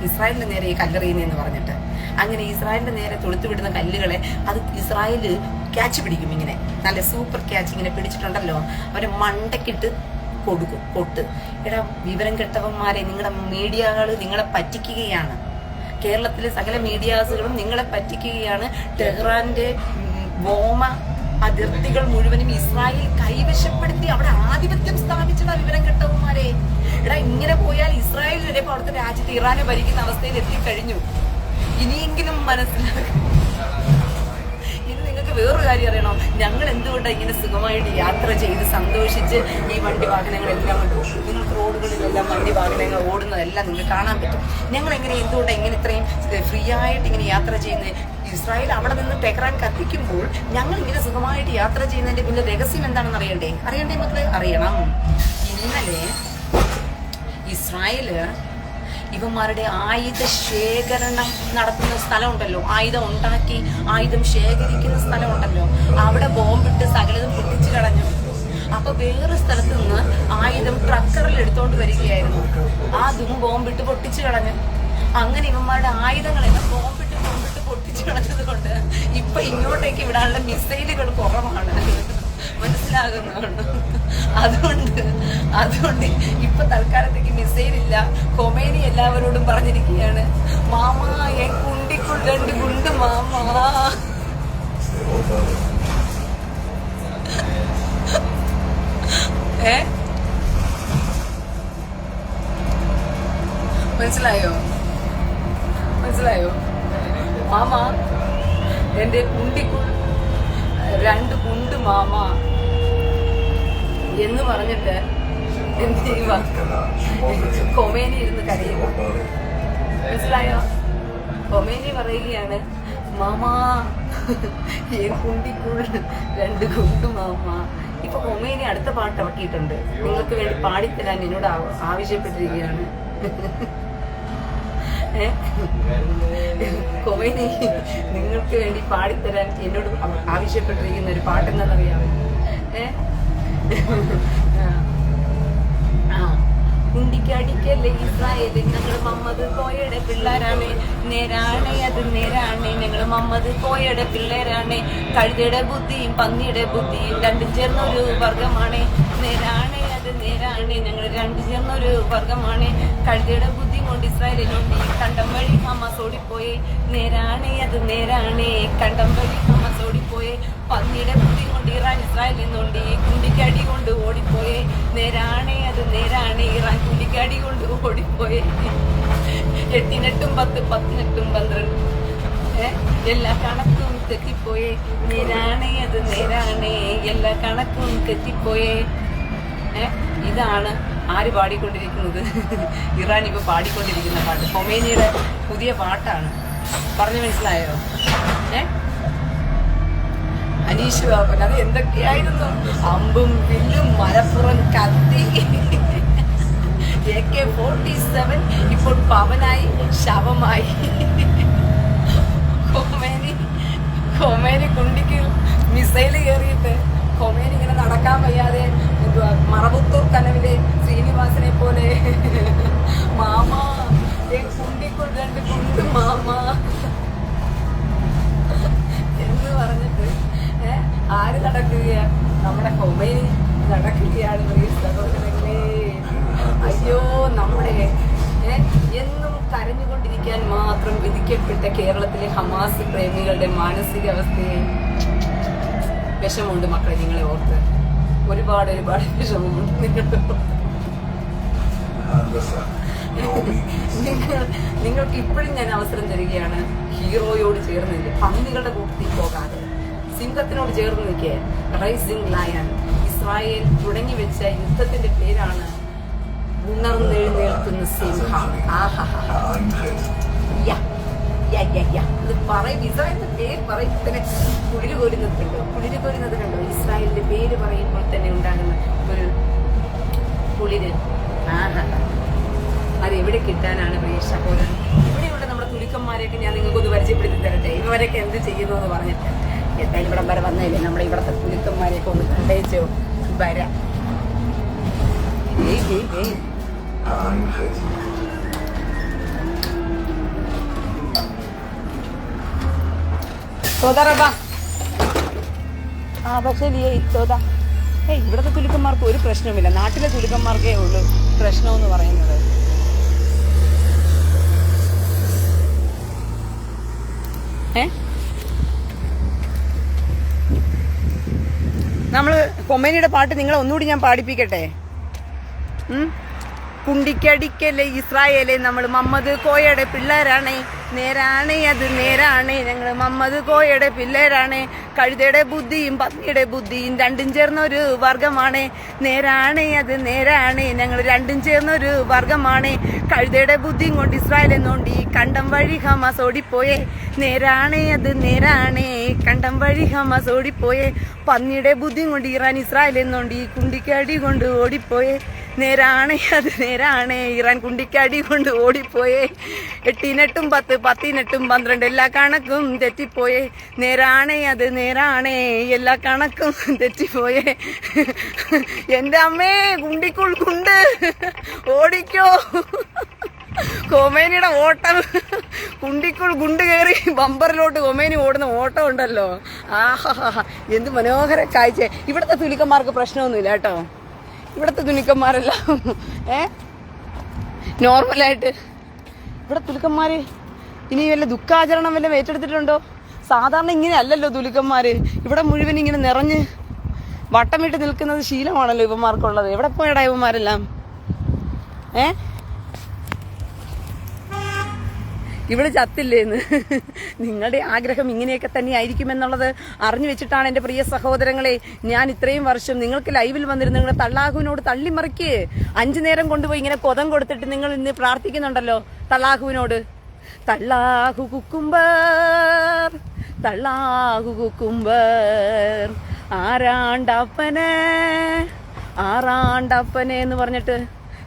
ഇസ്രായേലിന്റെ നേരെ ഈ കല്ലെറിയുന്നതെന്ന് പറഞ്ഞിട്ട്. അങ്ങനെ ഇസ്രായേലിന്റെ നേരെ തൊടുത്തുവിടുന്ന കല്ലുകളെ അത് ഇസ്രായേല് ക്യാച്ച് പിടിക്കും. ഇങ്ങനെ നല്ല സൂപ്പർ ക്യാച്ച് ഇങ്ങനെ പിടിച്ചിട്ടുണ്ടല്ലോ, അവരെ മണ്ടക്കിട്ട് കൊടുക്കും കൊട്ട്. എടാ വിവരം കെട്ടവന്മാരെ, നിങ്ങളുടെ മീഡിയകൾ നിങ്ങളെ പറ്റിക്കുകയാണ്. കേരളത്തിലെ സകല മീഡിയാസുകളും നിങ്ങളെ പറ്റിക്കുകയാണ്. ടെഹ്റാന്റെ വ്യോമ അതിർത്തികൾ മുഴുവനും ഇസ്രായേൽ കൈവശപ്പെടുത്തി അവിടെ ആധിപത്യം സ്ഥാപിച്ചടാ വിവരം കെട്ടവന്മാരെ. എടാ ഇങ്ങനെ പോയാൽ ഇസ്രായേൽ വരെ അവിടുത്തെ രാജ്യത്ത് ഇറാനെ ഭരിക്കുന്ന അവസ്ഥയിൽ എത്തിക്കഴിഞ്ഞു. ഇനിയെങ്കിലും മനസ്സിലാക്കും. ഇത് നിങ്ങൾക്ക് വേറൊരു കാര്യം അറിയണോ? ഞങ്ങൾ എന്തുകൊണ്ടാണ് ഇങ്ങനെ സുഖമായിട്ട് യാത്ര ചെയ്ത് സന്തോഷിച്ച് ഈ വണ്ടി വാഹനങ്ങളെല്ലാം നിങ്ങൾക്ക് റോഡുകളിലെല്ലാം വണ്ടി വാഹനങ്ങൾ ഓടുന്നതെല്ലാം നിങ്ങൾക്ക് കാണാൻ പറ്റും. ഞങ്ങൾ എന്തുകൊണ്ടാണ് ഇങ്ങനെ ഇത്രയും ഫ്രീ ആയിട്ട് ഇങ്ങനെ യാത്ര ചെയ്യുന്നത്? ഇസ്രായേൽ അവിടെ നിന്ന് ടെഹ്റാൻ കത്തിക്കുമ്പോൾ ഞങ്ങൾ ഇങ്ങനെ സുഖമായിട്ട് യാത്ര ചെയ്യുന്നതിന്റെ പിന്നെ രഹസ്യം എന്താണെന്ന് അറിയണ്ടേ മക്കളെ? അറിയണം. ഇന്നലെ ഇസ്രായേല് ഇവന്മാരുടെ ആയുധ ശേഖരണം നടത്തുന്ന സ്ഥലമുണ്ടല്ലോ, ആയുധം ഉണ്ടാക്കി ആയുധം ശേഖരിക്കുന്ന സ്ഥലമുണ്ടല്ലോ, അവിടെ ബോംബിട്ട് സകലതും പൊട്ടിച്ചു കളഞ്ഞു. അപ്പൊ വേറെ സ്ഥലത്ത് നിന്ന് ആയുധം ട്രക്കറിൽ എടുത്തോണ്ട് വരികയായിരുന്നു. അതും ബോംബിട്ട് പൊട്ടിച്ചു കളഞ്ഞു. അങ്ങനെ ഇവന്മാരുടെ ആയുധങ്ങളെല്ലാം ബോംബിട്ട് പൊട്ടിച്ചു കളഞ്ഞത് കൊണ്ട് ഇപ്പൊ ഇങ്ങോട്ടേക്ക് വിടാനുള്ള മിസൈലുകൾ കുറവാണ്. മനസ്സിലാകുന്നുണ്ട്. അതുകൊണ്ട് ഇപ്പൊ തൽക്കാലത്തേക്ക് മിസൈൽ ഇല്ല. കൊമേനി എല്ലാവരോടും പറഞ്ഞിരിക്കുകയാണ്, മാമാ എൻ കുണ്ടിക്കുൾ 2 ഗുണ്ട് മാമാ. മനസ്സിലായോ? മാമ എന്റെ കുണ്ടിക്കുൾ 2 കുണ്ട് മാമ എന്ന് പറഞ്ഞിട്ട് എന്ത് ചെയ്യുക, കൊമേനി ഇരുന്ന് കരയുക. മനസ്സിലായോ? കൊമേനി പറയുകയാണ്, മാമാ കുണ്ടിക്കുൾ 2 കുണ്ട് മാമ. ഇപ്പൊ കൊമേനി അടുത്ത പാട്ട് ഇറക്കിയിട്ടുണ്ട്, നിങ്ങൾക്ക് വേണ്ടി പാടിത്തരാൻ എന്നോട് ആവശ്യപ്പെട്ടിരിക്കുകയാണ്. കൊമേനി നിങ്ങൾക്ക് വേണ്ടി പാടിത്തരാൻ എന്നോട് ആവശ്യപ്പെട്ടിരിക്കുന്ന ഒരു പാട്ടെന്നറിയാമോ? കുണ്ടിക്കടിക്കല്ലേ ഇസ്രായേല്, ഞങ്ങൾ മുഹമ്മദ് കോയയുടെ പിള്ളേരാണ്. നേരാണ് അത് നേരാണ്, ഞങ്ങൾ മുഹമ്മദ് കോയയുടെ പിള്ളേരാണ്. കഴുതയുടെ ബുദ്ധിയും പന്നിയുടെ ബുദ്ധിയും 2 ചേർന്നൊരു വർഗമാണ്. നേരാണ് അത് നേരാണ്, ഞങ്ങൾ 2 ചേർന്നൊരു വർഗമാണ്. കഴുതയുടെ ബുദ്ധി കൊണ്ട് ഇസ്രായേലിനുണ്ട്, കണ്ടം വഴി ഹമാസ് ഓടിപ്പോയി. നേരാണ് അത് നേരാണ്, കണ്ടം വഴി ഹമാസ് ഓടിപ്പോയി. പന്നിയുടെ ബുദ്ധി കൊണ്ട് ഇറാൻ ഇസ്രായേലിൽ നിന്നുണ്ട്, കുണ്ടിക്കടി കൊണ്ട് ഓടിപ്പോയി. നേരാണ് അത് നേരാണ്, ഇറാൻ കുണ്ടിക്കടി കൊണ്ട് ഓടിപ്പോയി. 8 10 10 12 എല്ലാ കണക്കും തെറ്റിപ്പോയി. നേരാണ് അത് നേരാണ്, എല്ലാ കണക്കും തെറ്റിപ്പോയി. ഇതാണ് ആര് പാടിക്കൊണ്ടിരിക്കുന്നത്? ഇറാൻ ഇപ്പൊ പാടിക്കൊണ്ടിരിക്കുന്ന പാട്ട് കൊമേനിയുടെ പുതിയ പാട്ടാണ്. പറഞ്ഞു മനസ്സിലായോ? അനീഷ് ബാബൻ അത് എന്തൊക്കെയായിരുന്നു? അമ്പും വില്ലും മലപ്പുറം കത്തി AK-47 ഇപ്പോൾ പവനായി ശവമായി. കൊമേനി കുണ്ടിക്ക് മിസൈൽ കയറിയിട്ട് കൊമേനി ഇങ്ങനെ നടക്കാൻ വയ്യാതെ മറവത്തൂർ കനവിലെ ശ്രീനിവാസനെ പോലെ മാമ കുണ്ടിക്കുൾ 2 കുണ്ട് മാമ എന്ന് പറഞ്ഞിട്ട് ആര് നടക്കുകയാ? നമ്മുടെ കൊമേനി നടക്കുകയാണ്. സഹോദരങ്ങളെ, അയ്യോ നമ്മുടെ എന്നും കരഞ്ഞുകൊണ്ടിരിക്കാൻ മാത്രം വിധിക്കപ്പെട്ട കേരളത്തിലെ ഹമാസ് പ്രേമികളുടെ മാനസികാവസ്ഥയെ വിഷമമുണ്ട് മക്കളെ. നിങ്ങളെ ഓർത്ത് ഒരുപാട് വിഷമമുണ്ട് നിങ്ങൾക്ക് ഇപ്പോഴും ഞാൻ അവസരം തരികയാണ്. ഹീറോയോട് ചേർന്നില്ല, പന്നികളുടെ കൂട്ടത്തിൽ പോകാതെ സിംഹത്തിനോട് ചേർന്ന് നിൽക്കുക. Rising lion. ഇസ്രായേൽ തുടങ്ങി വെച്ച യുദ്ധത്തിന്റെ പേരാണ് ഉണർന്നെഴുന്നേൽക്കുന്ന സിംഹം. ഇത് പറയും, ഇസ്രായേലിന്റെ പേര് പറയും തന്നെ കുളിര് കോരുന്നത് കണ്ടോ? ഇസ്രായേലിന്റെ പേര് പറയുമ്പോൾ തന്നെ ഉണ്ടാകുന്ന ഒരു കുളിര്. അത് എവിടെ കിട്ടാനാണ് പ്രിയ സഹോദരൻ? ഇവിടെയുള്ള നമ്മുടെ തുലുക്കന്മാരെയൊക്കെ ഞാൻ നിങ്ങൾക്കൊന്ന് പരിചയപ്പെടുത്തി തരട്ടെ. ഇവരൊക്കെ എന്ത് ചെയ്യുന്നു എന്ന് പറഞ്ഞിട്ട്. എന്തായാലും ഇവിടം വരെ വന്നതല്ലേ, നമ്മുടെ ഇവിടത്തെ തുലുക്കന്മാരെയൊക്കെ ഒന്ന് കണ്ടേച്ചോ വരാം. ഇവിടത്തെ തുലുക്കന്മാർക്ക് ഒരു പ്രശ്നവുമില്ല. നാട്ടിലെ തുലുക്കന്മാർക്കേ ഉള്ളൂ പ്രശ്നമെന്ന് പറയുന്നത്. നമ്മള് കൊമേനിയുടെ പാട്ട് നിങ്ങളെ ഒന്നുകൂടി ഞാൻ പാടിപ്പിക്കട്ടെ. കുണ്ടിക്കടിക്കല്ലേ ഇസ്രായേലെ, നമ്മൾ മുഹമ്മദ് കോയയുടെ പിള്ളേരാണ്. നേരാണ് അത് നേരാണ്, ഞങ്ങൾ മുഹമ്മദ് കോയയുടെ പിള്ളേരാണ്. കഴുതയുടെ ബുദ്ധിയും പന്നിയുടെ ബുദ്ധിയും 2 ചേർന്നൊരു വർഗമാണ്. നേരാണ് അത് നേരാണ്, ഞങ്ങൾ 2 ചേർന്നൊരു വർഗമാണ്. കഴുതയുടെ ബുദ്ധിയും കൊണ്ട് ഇസ്രായേലിൽ നോണ്ടി, കണ്ടം വഴി ഹമാസ് ഓടിപ്പോയേ. നേരാണ് അത് നേരാണ്, കണ്ടം വഴി ഹമാസ് ഓടിപ്പോയേ. പന്നിയുടെ ബുദ്ധിയും കൊണ്ട് ഇറാൻ ഇസ്രായേലിൽ നോണ്ടി, കുണ്ടിക്കടി കൊണ്ട് ഓടിപ്പോയേ. നേരാണ് അത് നേരാണ്, ഇറാൻ കുണ്ടിക്കടി കൊണ്ട് ഓടിപ്പോയേ. 8 10 10 12 എല്ലാ കണക്കും തെറ്റിപ്പോയേ. നേരാണ് അത് നേരാണ്, എല്ലാ കണക്കും തെറ്റിപ്പോയേ. എന്റെ അമ്മേ, കുണ്ടിക്കുൾ കുണ്ട് ഓടിക്കോ. കൊമേനിയുടെ ഓട്ടം, കുണ്ടിക്കുൾ ഗുണ്ട് കയറി ബമ്പറിലോട്ട് കൊമേനി ഓടുന്ന ഓട്ടം ഉണ്ടല്ലോ. എന്ത് മനോഹര കാഴ്ച. ഇവിടുത്തെ തുലുക്കന്മാർക്ക് പ്രശ്നമൊന്നുമില്ല കേട്ടോ. ഇവിടുത്തെ തുലുക്കന്മാരെല്ലാം നോർമലായിട്ട്. ഇവിടെ തുലുക്കന്മാര് ഇനി വല്ല ദുഃഖാചരണം വല്ല ഏറ്റെടുത്തിട്ടുണ്ടോ? സാധാരണ ഇങ്ങനെ അല്ലല്ലോ തുലുക്കന്മാര്. ഇവിടെ മുഴുവൻ ഇങ്ങനെ നിറഞ്ഞ് വട്ടമിട്ട് നിൽക്കുന്നത് ശീലമാണല്ലോ ഇവന്മാർക്കുള്ളത്. എവിടെ പോയടാ ഇവന്മാരെല്ലാം? ഇവള് ചത്തില്ലേന്ന്. നിങ്ങളുടെ ആഗ്രഹം ഇങ്ങനെയൊക്കെ തന്നെ ആയിരിക്കുമെന്നുള്ളത് അറിഞ്ഞു വെച്ചിട്ടാണ് എന്റെ പ്രിയ സഹോദരങ്ങളെ ഞാൻ ഇത്രയും വർഷം നിങ്ങൾക്ക് ലൈവിൽ വന്നിരുന്നു. നിങ്ങളുടെ തള്ളാഹുവിനോട് തള്ളിമറിക്ക്. 5 നേരം കൊണ്ടുപോയി ഇങ്ങനെ കൊതം കൊടുത്തിട്ട് നിങ്ങൾ ഇന്ന് പ്രാർത്ഥിക്കുന്നുണ്ടല്ലോ തള്ളാഹുവിനോട്. തള്ളാഹു കുക്കുംബർ, തള്ളാഹു കുക്കുംബർ, ആറാണ്ടപ്പനെ ആറാണ്ടപ്പനെ എന്ന് പറഞ്ഞിട്ട്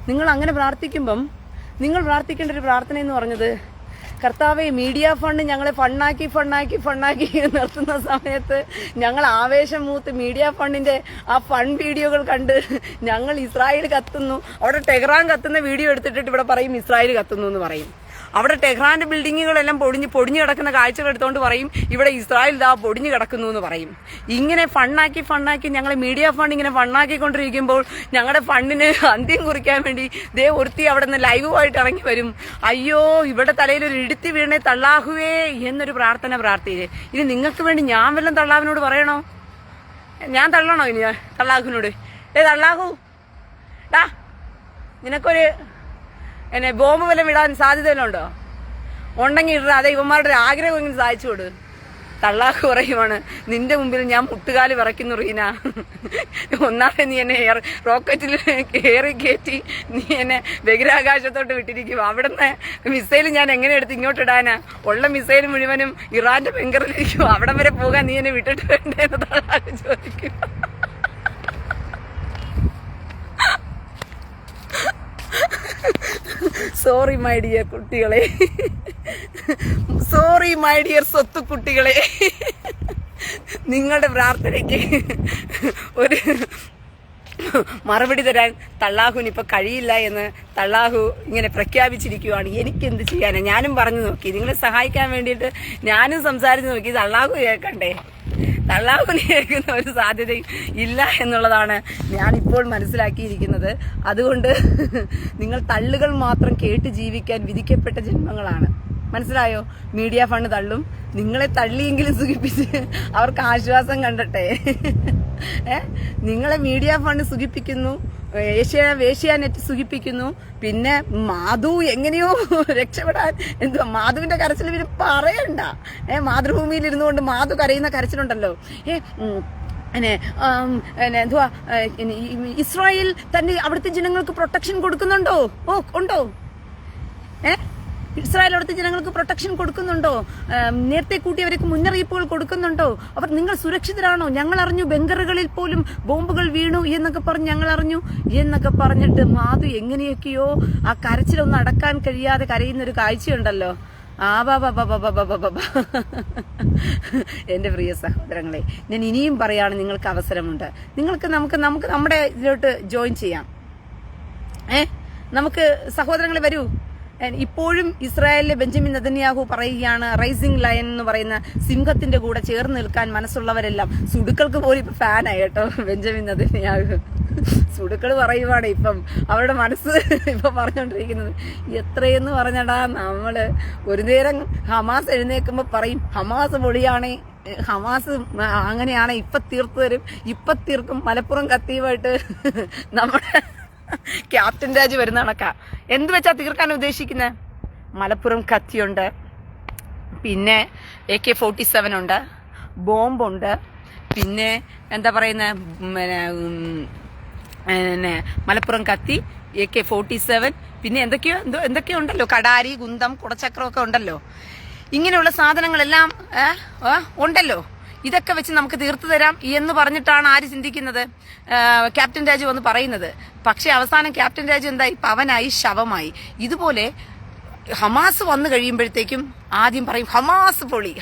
നിങ്ങൾ അങ്ങനെ പ്രാർത്ഥിക്കുമ്പം നിങ്ങൾ പ്രാർത്ഥിക്കേണ്ട ഒരു പ്രാർത്ഥന എന്ന് പറഞ്ഞത്, കർത്താവെ മീഡിയ ഫണ്ട് ഞങ്ങളെ ഫണ്ണാക്കി നിർത്തുന്ന സമയത്ത് ഞങ്ങൾ ആവേശം മൂത്ത് മീഡിയ ഫണ്ടിന്റെ ആ ഫണ്ട് വീഡിയോകൾ കണ്ട് ഞങ്ങൾ ഇസ്രായേൽ കത്തുന്നു, അവിടെ ടെഹ്റാൻ കത്തുന്ന വീഡിയോ എടുത്തിട്ട് ഇവിടെ പറയും ഇസ്രായേൽ കത്തുന്നു എന്ന് പറയും. അവിടെ ടെഹ്റാന്റെ ബിൽഡിങ്ങുകളെല്ലാം പൊടിഞ്ഞു കിടക്കുന്ന കാഴ്ചകൾ എടുത്തുകൊണ്ട് പറയും ഇവിടെ ഇസ്രായേൽ ദാ പൊടിഞ്ഞു കിടക്കുന്നു എന്ന് പറയും. ഇങ്ങനെ ഫണ്ണാക്കി ഞങ്ങളെ മീഡിയ ഫണ്ട് ഇങ്ങനെ ഫണ്ണാക്കിക്കൊണ്ടിരിക്കുമ്പോൾ ഞങ്ങളുടെ ഫണ്ടിന് അന്ത്യം കുറിക്കാൻ വേണ്ടി ദേ ഒരുത്തി അവിടെ നിന്ന് ലൈവുമായിട്ട് ഇറങ്ങി വരും. അയ്യോ ഇവിടെ തലയിൽ ഒരു ഇടുത്തി വീണേ തള്ളാഹുവേ എന്നൊരു പ്രാർത്ഥന പ്രാർത്ഥിച്ചേ. ഇനി നിങ്ങൾക്ക് വേണ്ടി ഞാൻ വല്ലതും തള്ളാഹുവിനോട് പറയണോ? ഞാൻ തള്ളണോ ഇനി തള്ളാഹുവിനോട്? തള്ളാഹു ഡാ നിനക്കൊരു ബോംബ് വല്ലതും വിടാൻ സാധ്യത വല്ലതും ഉണ്ടോ? ഉണ്ടെങ്കിൽ ഇട. അതെ ഇവന്മാരുടെ ഒരു ആഗ്രഹം ഇങ്ങനെ സാധിച്ചു കൊടു. തള്ളാഹു പറയുവാണ് നിന്റെ മുമ്പിൽ ഞാൻ മുട്ടുകാല് വിറയ്ക്കുന്നു റീന. ഒന്നാമത് നീ എന്നെ റോക്കറ്റിൽ കയറി കയറ്റി നീ എന്നെ ബഹിരാകാശത്തോട്ട് വിട്ടിരിക്കും. അവിടുന്ന് മിസൈൽ ഞാൻ എങ്ങനെ എടുത്ത് ഇങ്ങോട്ട് ഇടാനാ? ഉള്ള മിസൈൽ മുഴുവനും ഇറാന്റെ ബങ്കറിലിരിക്കും. അവിടം വരെ പോകാൻ നീ എന്നെ വിട്ടിട്ട് വേണ്ടേന്ന് തള്ളാഹു ചോദിക്കും. സോറി മൈ ഡിയർ കുട്ടികളെ, സോറി മൈ ഡിയർ സ്വത്ത് കുട്ടികളെ. നിങ്ങളുടെ പ്രാർത്ഥനയ്ക്ക് ഒരു മറുപടി തരാൻ തള്ളാഹുവിന് ഇപ്പൊ കഴിയില്ല എന്ന് തള്ളാഹു ഇങ്ങനെ പ്രഖ്യാപിച്ചിരിക്കുകയാണ്. എനിക്കെന്ത് ചെയ്യാനാ? ഞാനും പറഞ്ഞു നോക്കി, നിങ്ങളെ സഹായിക്കാൻ വേണ്ടിയിട്ട് ഞാനും സംസാരിച്ചു നോക്കി. തള്ളാഹു കേൾക്കണ്ടേ? തള്ളാഹുവിന് കേൾക്കുന്ന ഒരു സാധ്യതയും ഇല്ല എന്നുള്ളതാണ് ഞാനിപ്പോൾ മനസ്സിലാക്കിയിരിക്കുന്നത്. അതുകൊണ്ട് നിങ്ങൾ തള്ളുകൾ മാത്രം കേട്ട് ജീവിക്കാൻ വിധിക്കപ്പെട്ട ജന്മങ്ങളാണ്. മനസ്സിലായോ? മീഡിയ ഫണ്ട് തള്ളും. നിങ്ങളെ തള്ളിയെങ്കിലും സുഖിപ്പിച്ച് അവർക്ക് ആശ്വാസം കണ്ടട്ടെ. നിങ്ങളെ മീഡിയ ഫണ്ട് സുഖിപ്പിക്കുന്നു, ഏഷ്യാനെറ്റ് സുഖിപ്പിക്കുന്നു. പിന്നെ മാധു എങ്ങനെയോ രക്ഷപ്പെടാൻ എന്തുവാ മാധുവിന്റെ കരച്ചിൽ പിന്നെ പറയണ്ട. മാതൃഭൂമിയിൽ ഇരുന്നുകൊണ്ട് മാധു കരയുന്ന കരച്ചിലുണ്ടല്ലോ. എന്തുവാ ഇസ്രായേൽ തന്നെ അവിടുത്തെ ജനങ്ങൾക്ക് പ്രൊട്ടക്ഷൻ കൊടുക്കുന്നുണ്ടോ? ഉണ്ടോ? ഇസ്രായേൽ അവിടുത്തെ ജനങ്ങൾക്ക് പ്രൊട്ടക്ഷൻ കൊടുക്കുന്നുണ്ടോ? നേരത്തെ കൂട്ടി അവർക്ക് മുന്നറിയിപ്പുകൾ കൊടുക്കുന്നുണ്ടോ? അവർ നിങ്ങൾ സുരക്ഷിതരാണോ? ഞങ്ങൾ അറിഞ്ഞു ബങ്കറുകളിൽ പോലും ബോംബുകൾ വീണു എന്നൊക്കെ പറഞ്ഞ് ഞങ്ങൾ അറിഞ്ഞു എന്നൊക്കെ പറഞ്ഞിട്ട് മാധു എങ്ങനെയൊക്കെയോ ആ കരച്ചിലൊന്നും അടക്കാൻ കഴിയാതെ കരയുന്നൊരു കാഴ്ചയുണ്ടല്ലോ. എന്റെ പ്രിയ സഹോദരങ്ങളെ, ഞാൻ ഇനിയും പറയാണ്, നിങ്ങൾക്ക് അവസരമുണ്ട്. നമുക്ക് നമ്മുടെ ഇതിലോട്ട് ജോയിൻ ചെയ്യാം. നമുക്ക് സഹോദരങ്ങളെ വരൂ. ഇപ്പോഴും ഇസ്രായേലിലെ ബെഞ്ചമിൻ നെതന്യാഹു പറയുകയാണ്, റൈസിംഗ് ലയൺ എന്ന് പറയുന്ന സിംഹത്തിന്റെ കൂടെ ചേർന്ന് നിൽക്കാൻ മനസ്സുള്ളവരെല്ലാം. സുടുക്കൾക്ക് പോലും ഇപ്പൊ ഫാനായി കേട്ടോ ബെഞ്ചമിൻ നെതന്യാഹു. സുടുക്കൾ പറയുവാണ് ഇപ്പം അവരുടെ മനസ്സ് ഇപ്പൊ പറഞ്ഞോണ്ടിരിക്കുന്നത്. എത്രയെന്ന് പറഞ്ഞടാ, നമ്മള് ഒരു നേരം ഹമാസ് എഴുന്നേക്കുമ്പോ പറയും ഹമാസ് പൊളിയാണേ, ഹമാസ് അങ്ങനെയാണ്, ഇപ്പൊ തീർത്തു തരും, ഇപ്പൊ തീർക്കും. മലപ്പുറം കത്തിയുമായിട്ട് നമ്മുടെ ക്യാപ്റ്റൻ രാജ് വരുന്ന കണക്കാ. എന്ത് വെച്ചാ തീർക്കാൻ ഉദ്ദേശിക്കുന്നത്? മലപ്പുറം കത്തിയുണ്ട്, പിന്നെ AK-47 ഉണ്ട്, ബോംബുണ്ട്, പിന്നെ എന്താ പറയുന്ന മലപ്പുറം കത്തി, AK-47, പിന്നെ എന്തൊക്കെയോ ഉണ്ടല്ലോ, കടാരി, കുന്തം, കുടച്ചക്രമൊക്കെ ഉണ്ടല്ലോ. ഇങ്ങനെയുള്ള സാധനങ്ങളെല്ലാം ഉണ്ടല്ലോ. ഇതൊക്കെ വെച്ച് നമുക്ക് തീർത്തു തരാം എന്ന് പറഞ്ഞിട്ടാണ് ആര് ചിന്തിക്കുന്നത്? ക്യാപ്റ്റൻ രാജു വന്ന് പറയുന്നത്. പക്ഷെ അവസാനം ക്യാപ്റ്റൻ രാജു എന്തായി? പവനായി, ശവമായി. ഇതുപോലെ ഹമാസ് വന്നു കഴിയുമ്പോഴത്തേക്കും ആദ്യം പറയും ഹമാസ് പൊളി.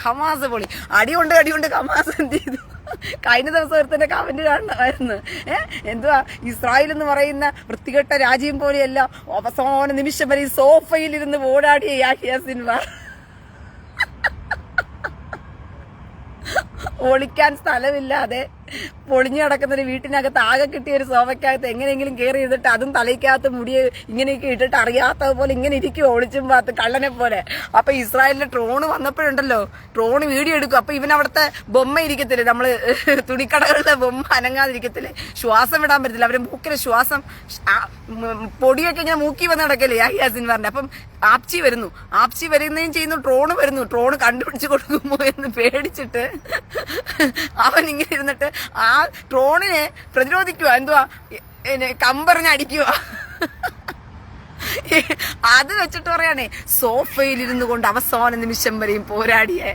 അടിയുണ്ട് ഹമാസ് എന്ത് ചെയ്തു? കഴിഞ്ഞ ദിവസം ഒരുത്തന്റെ കമന്റ് കാണണമായിരുന്നു. എന്തുവാ ഇസ്രായേൽ എന്ന് പറയുന്ന വൃത്തികെട്ട രാജ്യം പോലെയല്ല, അവസാന നിമിഷം വരെ സോഫയിലിരുന്ന് ഓടാടിയ യാഹിയ സിൻവാർ. ഒളിക്കാൻ സ്ഥലമില്ലാതെ പൊളിഞ്ഞു കിടക്കുന്നൊരു വീട്ടിനകത്ത് ആകെ കിട്ടിയ ഒരു സോഫയ്ക്കകത്ത് എങ്ങനെയെങ്കിലും കയറി ഇരുന്നിട്ട് അതും തലയ്ക്കകത്ത് മുടിയെ ഇങ്ങനെയൊക്കെ ഇട്ടിട്ട് അറിയാത്തതുപോലെ ഇങ്ങനെ ഇരിക്കും ഒളിച്ചും പാത്ത് കള്ളനെ പോലെ. അപ്പൊ ഇസ്രായേലിന്റെ ട്രോണ് വന്നപ്പോഴുണ്ടല്ലോ, ട്രോണ് വീഡിയോ എടുക്കും. അപ്പൊ ഇവനവിടുത്തെ ബൊമ്മ ഇരിക്കത്തില്ലേ, നമ്മള് തുണിക്കടകളുടെ ബൊമ്മ അനങ്ങാതിരിക്കത്തില്ലേ, ശ്വാസം വിടാൻ പറ്റത്തില്ല. അവരെ മൂക്കിലെ ശ്വാസം പൊടിയൊക്കെ ഇങ്ങനെ മൂക്കി വന്ന് നടക്കല്ലേ യാസിൻ പറഞ്ഞ. അപ്പം ആപ്ചി വരുന്നതും ചെയ്യുന്നു, ട്രോണ് വരുന്നു. ട്രോണ് കണ്ടുപിടിച്ച് കൊടുക്കുമോ എന്ന് പേടിച്ചിട്ട് അവൻ ഇങ്ങനെ ഇരുന്നിട്ട് ആ ട്രോണിനെ പ്രതിരോധിക്കുക, എന്തുവാ കമ്പറിഞ്ഞ് അടിക്കുക. അത് വെച്ചിട്ട് പറയാനേ സോഫയിലിരുന്നു കൊണ്ട് അവസാന നിമിഷം വരെയും പോരാടിയെ.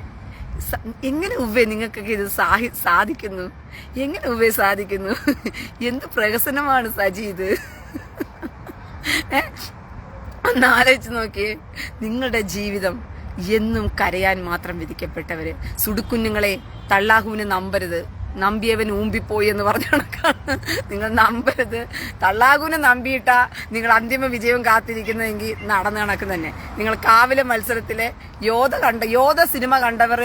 എങ്ങനെ ഉവ്വേ നിങ്ങൾക്കൊക്കെ ഇത് സാധിക്കുന്നു? എങ്ങനെ ഉവ്വേ സാധിക്കുന്നു? എന്ത് പ്രഹസനമാണ് സജി ഇത്. ഒന്ന് ആലോചിച്ച് നോക്കിയേ, നിങ്ങളുടെ ജീവിതം എന്നും കരയാൻ മാത്രം വിധിക്കപ്പെട്ടവര്. സുടുക്കുഞ്ഞുങ്ങളെ, തള്ളാഹുവിനെ നമ്പരുത്, നമ്പിയവൻ ഊമ്പിപ്പോയി എന്ന് പറഞ്ഞ കണക്കാണ്. നിങ്ങൾ നമ്പരുത്. തള്ളാഹുവിനെ നമ്പിയിട്ടാ നിങ്ങൾ അന്തിമ വിജയം കാത്തിരിക്കുന്നതെങ്കിൽ നടന്ന കണക്ക് തന്നെ. നിങ്ങൾ കാവിലെ മത്സരത്തിലെ യോധ സിനിമ കണ്ടവർ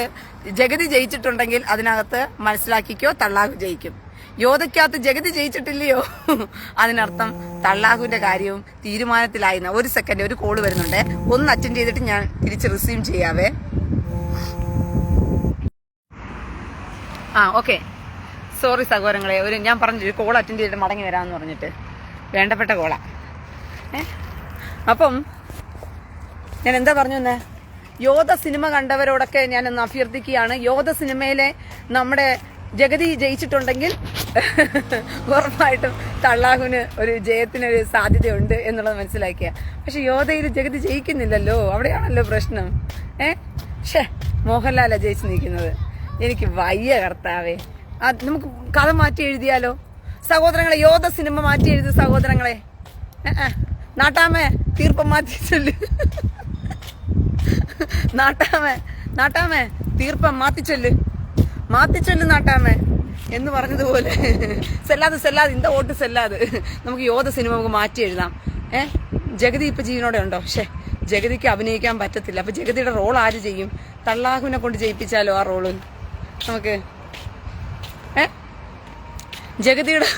ജഗതി ജയിച്ചിട്ടുണ്ടെങ്കിൽ അതിനകത്ത് മനസ്സിലാക്കിക്കോ, തള്ളാഹു ജയിക്കും. യോധയ്ക്കകത്ത് ജഗതി ജയിച്ചിട്ടില്ലയോ, അതിനർത്ഥം തള്ളാഹുവിന്റെ കാര്യവും തീരുമാനത്തിലായിരുന്നു. ഒരു സെക്കൻഡ്, ഒരു കോള് വരുന്നുണ്ട്, ഒന്ന് അറ്റൻഡ് ചെയ്തിട്ട് ഞാൻ തിരിച്ച് റിസീവ് ചെയ്യാവേ. ഓക്കെ, സോറി സഹോദരങ്ങളെ, ഞാൻ പറഞ്ഞൊരു കോൾ അറ്റൻഡ് ചെയ്തിട്ട് മടങ്ങി വരാമെന്ന് പറഞ്ഞിട്ട് വേണ്ടപ്പെട്ട കോളാ. അപ്പം ഞാൻ എന്താ പറഞ്ഞു തന്നെ, യോധ സിനിമ കണ്ടവരോടൊക്കെ ഞാനൊന്ന് അഭ്യർത്ഥിക്കുകയാണ്. യോധ സിനിമയിലെ നമ്മുടെ ജഗതി ജയിച്ചിട്ടുണ്ടെങ്കിൽ ഉറപ്പായിട്ടും തള്ളാഹുവിന് ഒരു ജയത്തിനൊരു സാധ്യതയുണ്ട് എന്നുള്ളത് മനസ്സിലാക്കിയ. പക്ഷെ യോധയിൽ ജഗതി ജയിക്കുന്നില്ലല്ലോ, അവിടെയാണല്ലോ പ്രശ്നം. മോഹൻലാലാ ജയിച്ചു നിൽക്കുന്നത്. എനിക്ക് വയ്യ കർത്താവേ. നമുക്ക് കഥ മാറ്റി എഴുതിയാലോ സഹോദരങ്ങളെ? യോധ സിനിമ മാറ്റി എഴുതി സഹോദരങ്ങളെ. നാട്ടാമേ തീർപ്പം മാറ്റി ചൊല്ലു. നാട്ടാമേ തീർപ്പം മാറ്റിച്ചൊല്ലു നാട്ടാമേ എന്ന് പറഞ്ഞതുപോലെ സെല്ലാത് ഇന്ത വോട്ട് സെല്ലാത്. നമുക്ക് യോധ സിനിമ നമുക്ക് മാറ്റി എഴുതാം. ജഗതി ഇപ്പൊ ജീവനോടെ ഉണ്ടോ? ജഗതിക്ക് അഭിനയിക്കാൻ പറ്റത്തില്ല. അപ്പൊ ജഗതിയുടെ റോൾ ആര് ചെയ്യും? തള്ളാഹുവിനെ കൊണ്ട് ജയിപ്പിച്ചാലോ ആ റോള് നമുക്ക്? ജഗതിയുടെ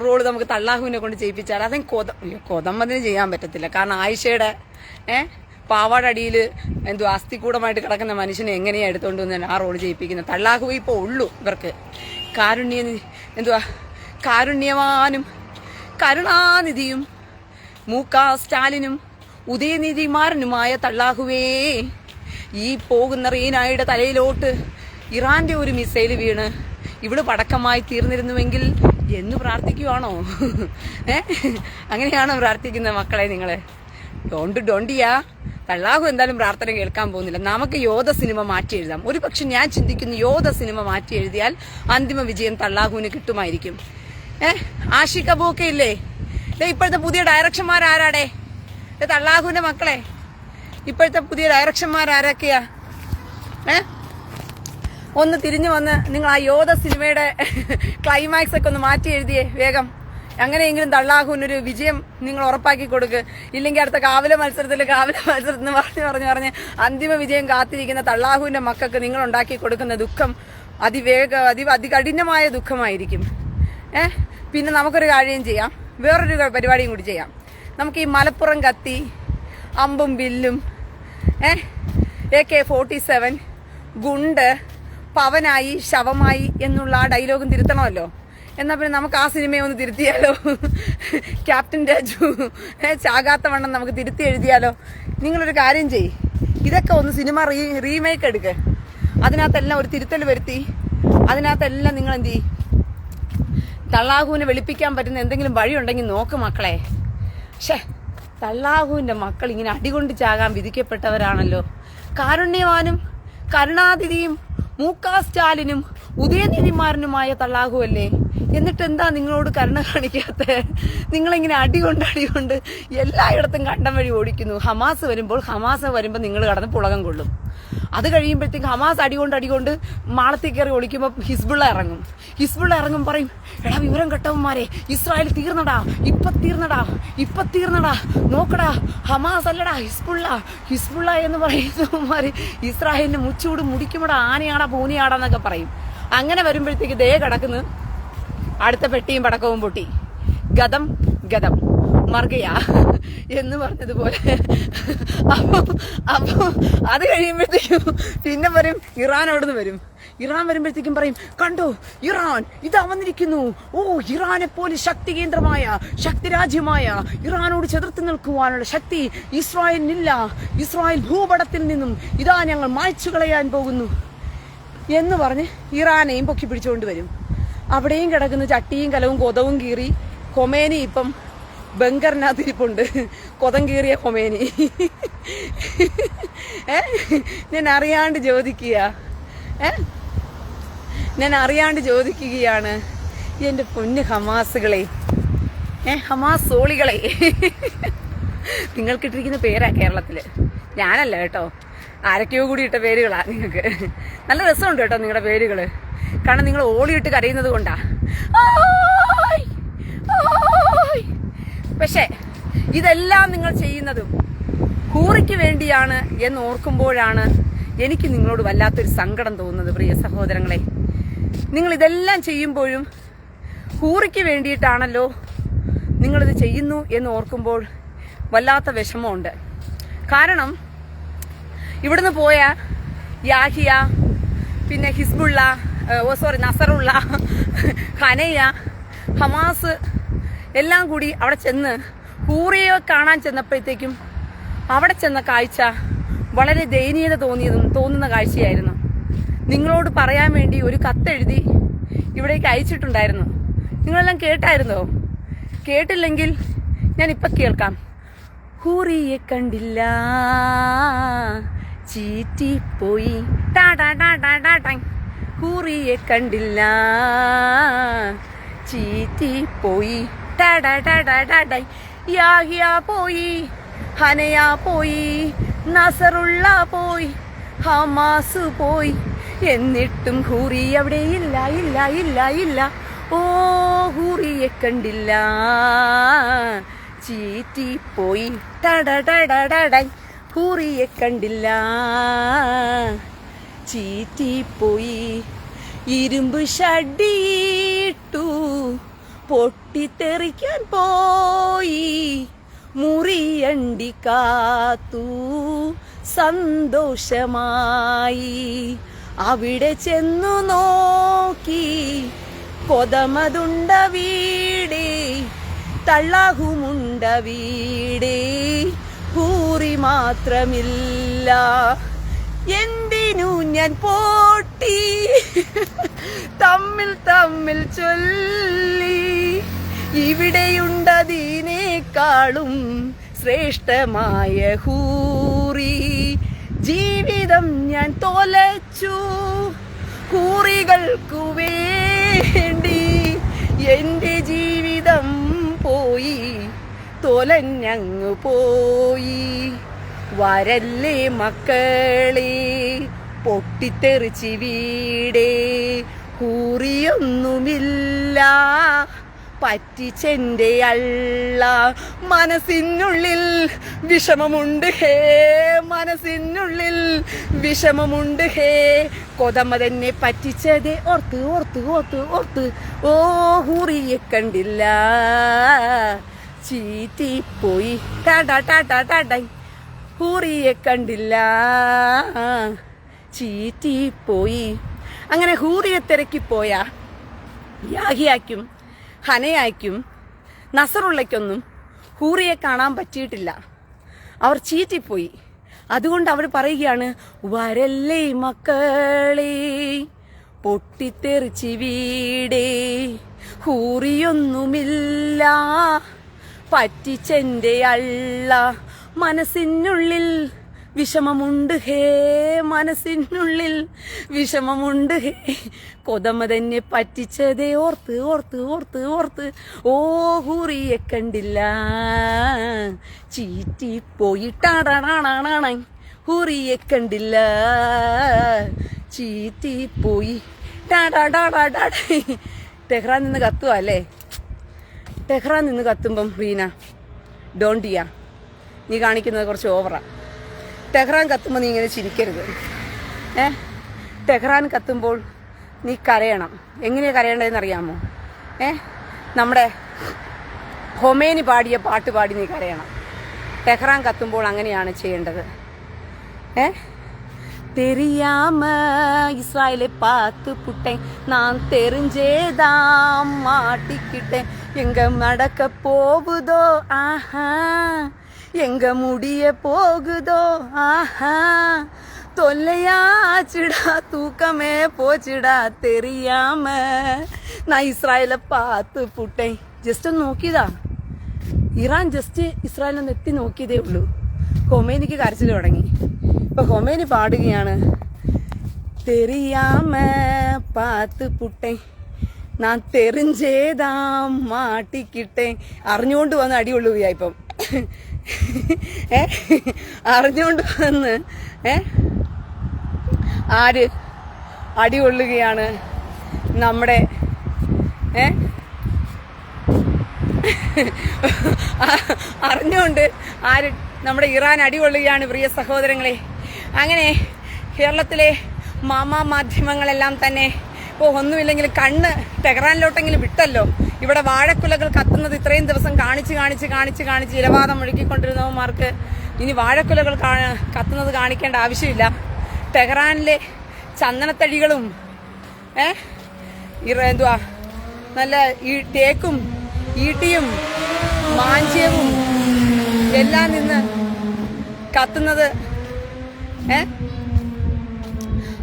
റോള് നമുക്ക് തള്ളാഹുവിനെ കൊണ്ട് ചെയ്യിപ്പിച്ചാൽ അതെ കൊതമ്മതിന് ചെയ്യാൻ പറ്റത്തില്ല. കാരണം ആയിഷയുടെ പാവാടടിയിൽ അസ്ഥികൂടമായിട്ട് കിടക്കുന്ന മനുഷ്യനെ എങ്ങനെയാ എടുത്തോണ്ട് വന്ന് ആ റോള് ചെയ്യിപ്പിക്കുന്നത്? തള്ളാഹു ഇപ്പൊ ഉള്ളൂ ഇവർക്ക്. കാരുണ്യവാനും കരുണാനിധിയും സ്റ്റാലിനും ഉദയനിധിമാരനുമായ തള്ളാഹുവേ, ഈ പോകുന്ന റീനായുടെ തലയിലോട്ട് ഇറാന്റെ ഒരു മിസൈല് വീണ് ഇവള് പടക്കമായി തീർന്നിരുന്നുവെങ്കിൽ എന്ന് പ്രാർത്ഥിക്കുവാണോ? അങ്ങനെയാണോ പ്രാർത്ഥിക്കുന്ന മക്കളെ നിങ്ങള്? ഡോണ്ടിയാ തള്ളാഹു എന്തായാലും പ്രാർത്ഥന കേൾക്കാൻ പോകുന്നില്ല. നമുക്ക് യോധ സിനിമ മാറ്റി എഴുതാം. ഒരു പക്ഷെ ഞാൻ ചിന്തിക്കുന്നു, യോധ സിനിമ മാറ്റി എഴുതിയാൽ അന്തിമ വിജയം തള്ളാഹുവിന് കിട്ടുമായിരിക്കും. ആഷിഖ് അബൂക്കെ ഇല്ലേ, ഇപ്പോഴത്തെ പുതിയ ഡയറക്ഷന്മാർ ആരാടെ? തള്ളാഹുവിന്റെ മക്കളെ, ഇപ്പോഴത്തെ പുതിയ ഡയറക്ഷന്മാർ ആരൊക്കെയാ? ഒന്ന് തിരിഞ്ഞു വന്ന് നിങ്ങൾ ആ യോധ സിനിമയുടെ ക്ലൈമാക്സ് ഒക്കെ ഒന്ന് മാറ്റി എഴുതിയേ വേഗം. അങ്ങനെയെങ്കിലും തള്ളാഹുവിനൊരു വിജയം നിങ്ങൾ ഉറപ്പാക്കി കൊടുക്ക്. ഇല്ലെങ്കിൽ അടുത്ത കാവിലെ മത്സരത്തിൽ പറഞ്ഞ് അന്തിമ വിജയം കാത്തിരിക്കുന്ന തള്ളാഹുവിന്റെ മക്കൾക്ക് നിങ്ങൾ ഉണ്ടാക്കി കൊടുക്കുന്ന ദുഃഖം അതികഠിനമായ ദുഃഖമായിരിക്കും. പിന്നെ നമുക്കൊരു കാര്യം ചെയ്യാം, വേറൊരു പരിപാടിയും കൂടി ചെയ്യാം. നമുക്ക് ഈ മലപ്പുറം കത്തി, അമ്പും വില്ലും, AK-47, ഗുണ്ട്, പവനായി ശവമായി എന്നുള്ള ആ ഡയലോഗും തിരുത്തണമല്ലോ. എന്നാ പിന്നെ നമുക്ക് ആ സിനിമയെ ഒന്ന് തിരുത്തിയാലോ? ക്യാപ്റ്റൻ രാജു ചാകാത്ത വണ്ണം നമുക്ക് തിരുത്തി എഴുതിയാലോ? നിങ്ങളൊരു കാര്യം ചെയ്യ്, ഇതൊക്കെ ഒന്ന് സിനിമ റീമേക്ക് എടുക്ക്. അതിനകത്തെല്ലാം ഒരു തിരുത്തൽ വരുത്തി, അതിനകത്തെല്ലാം നിങ്ങൾ എന്ത് ചെയ്യും? തള്ളാഹുവിനെ വെളുപ്പിക്കാൻ പറ്റുന്ന എന്തെങ്കിലും വഴിയുണ്ടെങ്കിൽ നോക്ക് മക്കളെ. തള്ളാഹുവിന്റെ മക്കൾ ഇങ്ങനെ അടികൊണ്ട് ചാകാൻ വിധിക്കപ്പെട്ടവരാണല്ലോ. കാരുണ്യവാനും കരുണാതിഥിയും സ്റ്റാലിനും ഉദയനിധിമാരനുമായ തള്ളാഹു അല്ലേ? എന്നിട്ട് എന്താ നിങ്ങളോട് കരുണ കാണിക്കാത്ത? നിങ്ങളിങ്ങനെ അടികൊണ്ട് എല്ലായിടത്തും കണ്ടം വഴി ഓടിക്കുന്നു. ഹമാസ് വരുമ്പോൾ നിങ്ങൾ കടന്ന് പുളകം കൊള്ളും. അത് കഴിയുമ്പോഴത്തേക്ക് ഹമാസ് അടികൊണ്ട് മാളത്തിൽ കയറി ഒളിക്കുമ്പോൾ ഹിസ്ബുള്ള ഇറങ്ങും പറയും, എടാ വിവരം കെട്ടവന്മാരെ, ഇസ്രായേൽ തീർന്നടാ, ഇപ്പൊ തീർന്നടാ, നോക്കടാ, ഹമാസ് അല്ലടാ ഹിസ്ബുള്ള എന്ന് പറയുന്നവന്മാര് ഇസ്രായേലിന് മുച്ചൂട് മുടിക്കുമ്പോടാ ആനയാടാ പൂനിയാടാന്നൊക്കെ പറയും. അങ്ങനെ വരുമ്പോഴത്തേക്ക് ദേ കിടക്കുന്നു അടുത്ത പെട്ടിയും പടക്കവും പൊട്ടി. ഗതം മർഗയാ എന്ന് പറഞ്ഞതുപോലെ. അപ്പൊ അത് കഴിയുമ്പോഴത്തേക്കും പിന്നെ പറയും ഇറാൻ അവിടുന്ന് വരും. ഇറാൻ വരുമ്പോഴത്തേക്കും പറയും, കണ്ടോ ഇറാൻ ഇതാ വന്നിരിക്കുന്നു, ഓ ഇറാനെ പോലെ ശക്തി കേന്ദ്രമായ ശക്തി രാജ്യമായ ഇറാനോട് ചെറുത്ത് നിൽക്കുവാനുള്ള ശക്തി ഇസ്രായേലിനില്ല, ഇസ്രായേൽ ഭൂപടത്തിൽ നിന്നും ഇതാ ഞങ്ങൾ മായ്ച്ചു കളയാൻ പോകുന്നു എന്ന് പറഞ്ഞ് ഇറാനെയും പൊക്കി പിടിച്ചുകൊണ്ട് വരും. അവിടെയും കിടക്കുന്ന ചട്ടിയും കലവും കൊതവും കീറി കൊമേനി ഇപ്പം ബങ്കറിനകത്തിരിപ്പുണ്ട്. കൊതം കീറിയ കൊമേനി. ഞാൻ അറിയാണ്ട് ചോദിക്കുകയാണ് എൻ്റെ പൊന്ന് ഹമാസുകളെ, ഹമാസ് സോളികളെ. നിങ്ങൾക്കിട്ടിരിക്കുന്ന പേരാ കേരളത്തില്, ഞാനല്ല കേട്ടോ, ആരൊക്കെയോ കൂടി ഇട്ട പേരുകളാ നിങ്ങൾക്ക്. നല്ല രസമുണ്ട് കേട്ടോ നിങ്ങളുടെ പേരുകള്. കാരണം നിങ്ങൾ ഓളിയിട്ട് കരയുന്നത് കൊണ്ടാ. പക്ഷേ ഇതെല്ലാം നിങ്ങൾ ചെയ്യുന്നതും ഹൂറിക്ക് വേണ്ടിയാണ് എന്ന് ഓർക്കുമ്പോഴാണ് എനിക്ക് നിങ്ങളോട് വല്ലാത്തൊരു സങ്കടം തോന്നുന്നത്. പ്രിയ സഹോദരങ്ങളെ, നിങ്ങൾ ഇതെല്ലാം ചെയ്യുമ്പോഴും ഹൂറിക്ക് വേണ്ടിയിട്ടാണല്ലോ നിങ്ങളിത് ചെയ്യുന്നു എന്ന് ഓർക്കുമ്പോൾ വല്ലാത്ത വിഷമമുണ്ട്. കാരണം ഇവിടുന്ന് പോയ യാഹിയ, പിന്നെ ഹിസ്ബുള്ള, നസറുള്ള, ഹനയ, ഹമാസ് എല്ലാം കൂടി അവിടെ ചെന്ന് ഹൂറിയെ കാണാൻ ചെന്നപ്പോഴത്തേക്കും അവിടെ ചെന്ന കാഴ്ച വളരെ ദയനീയത തോന്നുന്ന കാഴ്ചയായിരുന്നു. നിങ്ങളോട് പറയാൻ വേണ്ടി ഒരു കത്തെഴുതി ഇവിടേക്ക് അയച്ചിട്ടുണ്ടായിരുന്നു. നിങ്ങളെല്ലാം കേട്ടായിരുന്നോ? കേട്ടില്ലെങ്കിൽ ഞാൻ ഇപ്പൊ കേൾക്കാം. ഹൂറിയെ കണ്ടില്ല, ചീറ്റിപ്പോയി, ഹൂറിയെ കണ്ടില്ല, ചീറ്റിപ്പോയി, യാഹിയ പോയി, ഹനയ പോയി, നസറുള്ള പോയി, ഹമാസ് പോയി, എന്നിട്ടും ഹൂറി അവിടെ ഇല്ല. ഓ ഹൂറിയെ കണ്ടില്ല, ചീറ്റിപ്പോയി, ഹൂറിയെ കണ്ടില്ല, ചീറ്റിപ്പോയി. ഇരുമ്പ് ഷഡിയിട്ടു പൊട്ടിത്തെറിക്കാൻ പോയി, മുറിയണ്ടി കാത്തു സന്തോഷമായി. അവിടെ ചെന്നു നോക്കി കൊതമതുണ്ട വീടേ, തള്ളാഹുമുണ്ട വീടേ, ഹൂറി മാത്രമില്ല. എന്തിനു ഞാൻ പോട്ടി തമ്മിൽ ചൊല്ലി, ഇവിടെയുണ്ടതിനേക്കാളും ശ്രേഷ്ഠമായ ഹൂറി. ജീവിതം ഞാൻ തോലച്ചു ഹൂറികൾക്കു വേണ്ടി, എന്റെ ജീവിതം പോയി തോലഞ്ഞങ്ങു പോയി. വരല്ലേ മക്കളെ പൊട്ടിത്തെറിച്ച് വീടേ, ഹൂറിയൊന്നുമില്ല പറ്റിച്ചെന്റെ അള്ള. മനസ്സിനുള്ളിൽ വിഷമമുണ്ട് ഹേ, മനസ്സിനുള്ളിൽ വിഷമമുണ്ട് ഹേ. കൊതമ്മ തന്നെ പറ്റിച്ചതേ ഓർത്ത്. ഓ ഹൂറിയെ കണ്ടില്ല, ചീറ്റിപ്പോയി, ഹൂറിയെ കണ്ടില്ല, ചീറ്റിപ്പോയി. അങ്ങനെ ഹൂറിയെ തിരക്കിപ്പോയ യാഹിയാക്കും ഹനയായ്ക്കും നസറുള്ളയ്ക്കൊന്നും ഹൂറിയെ കാണാൻ പറ്റിയിട്ടില്ല. അവർ ചീറ്റിപ്പോയി. അതുകൊണ്ട് അവർ പറയുകയാണ്, വരല്ലേ മക്കളെ പൊട്ടിത്തെറിച്ച് വീടേ, ഹൂറിയൊന്നുമില്ല പറ്റിച്ചെന്റെ അള്ള. മനസ്സിനുള്ളിൽ വിഷമമുണ്ട് ഹേ മനസ്സിനുള്ളിൽ വിഷമമുണ്ട് ഹേ കൊതമ തന്നെ പറ്റിച്ചതേ ഓർത്ത് ഓർത്ത് ഓർത്ത് ഓർത്ത് ഓ ഹൂറിയെ കണ്ടില്ല ചീറ്റിപ്പോയിട്ടാടാണാണാണാണ ഹൂറിയെ കണ്ടില്ല ചീറ്റിപ്പോയി ടാടാടാടാടാ ടെഹ്റാൻ നിന്ന് കത്തുക അല്ലേ? ടെഹ്റാൻ നിന്ന് കത്തുമ്പം റീന ഡോണ്ടിയ നീ കാണിക്കുന്നത് കുറച്ച് ഓവറാ. ടെഹ്റാൻ കത്തുമ്പോൾ നീ ഇങ്ങനെ ചിരിക്കരുത്. ടെഹ്റാൻ കത്തുമ്പോൾ നീ കരയണം. എങ്ങനെയാണ് കരയേണ്ടതെന്ന് അറിയാമോ? നമ്മുടെ ഹൊമേനി പാടിയ പാട്ട് പാടി നീ കരയണം. ടെഹ്റാൻ കത്തുമ്പോൾ അങ്ങനെയാണ് ചെയ്യേണ്ടത്. தெரியாம இஸ்ராயலை பார்த்து புட்டேன் நான் தெரிஞ்சேதான் மாட்டிக்கிட்டேன் எங்க நடக்க போகுதோ ஆஹா எங்க முடிய போகுதோ ஆஹா தொல்லையாச்சுடா தூக்கமே போச்சுடா தெரியாம நான் இஸ்രായേலை பார்த்து புட்டேன். ജസ്റ്റ് ഒന്ന് നോക്കിയതാ. ഇറാൻ ജസ്റ്റ് ഇസ്രായേലൊന്ന് എത്തി നോക്കിയതേ ഉള്ളൂ. ഹൊമേനിക്ക് കരച്ചിൽ തുടങ്ങി. ഇപ്പൊ ഹൊമേനി പാടുകയാണ്, തെറിയാമ പാത്ത് പുട്ടേ ഞാൻ തെറിഞ്ചേതാ മാട്ടിക്കിട്ടേ. അറിഞ്ഞുകൊണ്ട് വന്ന് അടികൊള്ളുകയാ ഇപ്പം. അറിഞ്ഞുകൊണ്ട് വന്ന് ആര് അടികൊള്ളുകയാണ്? നമ്മുടെ അറിഞ്ഞുകൊണ്ട് ആര്? നമ്മുടെ ഇറാൻ അടികൊള്ളുകയാണ് പ്രിയ സഹോദരങ്ങളെ. അങ്ങനെ കേരളത്തിലെ മാധ്യമങ്ങളെല്ലാം തന്നെ ഇപ്പോൾ ഒന്നുമില്ലെങ്കിലും കണ്ണ് ടെഹ്റാനിലോട്ടെങ്കിലും വിട്ടല്ലോ. ഇവിടെ വാഴക്കുലകൾ കത്തുന്നത് ഇത്രയും ദിവസം കാണിച്ച് ഇരവാദം ഒഴുക്കിക്കൊണ്ടിരുന്നവന്മാർക്ക് ഇനി വാഴക്കുലകൾ കത്തുന്നത് കാണിക്കേണ്ട ആവശ്യമില്ല. ടെഹ്റാനിലെ ചന്ദനത്തടികളും എന്തുവാ നല്ല ഈ തേക്കും ഈട്ടിയും മാഞ്ചിയവും എല്ലാം നിന്ന് കത്തുന്നത്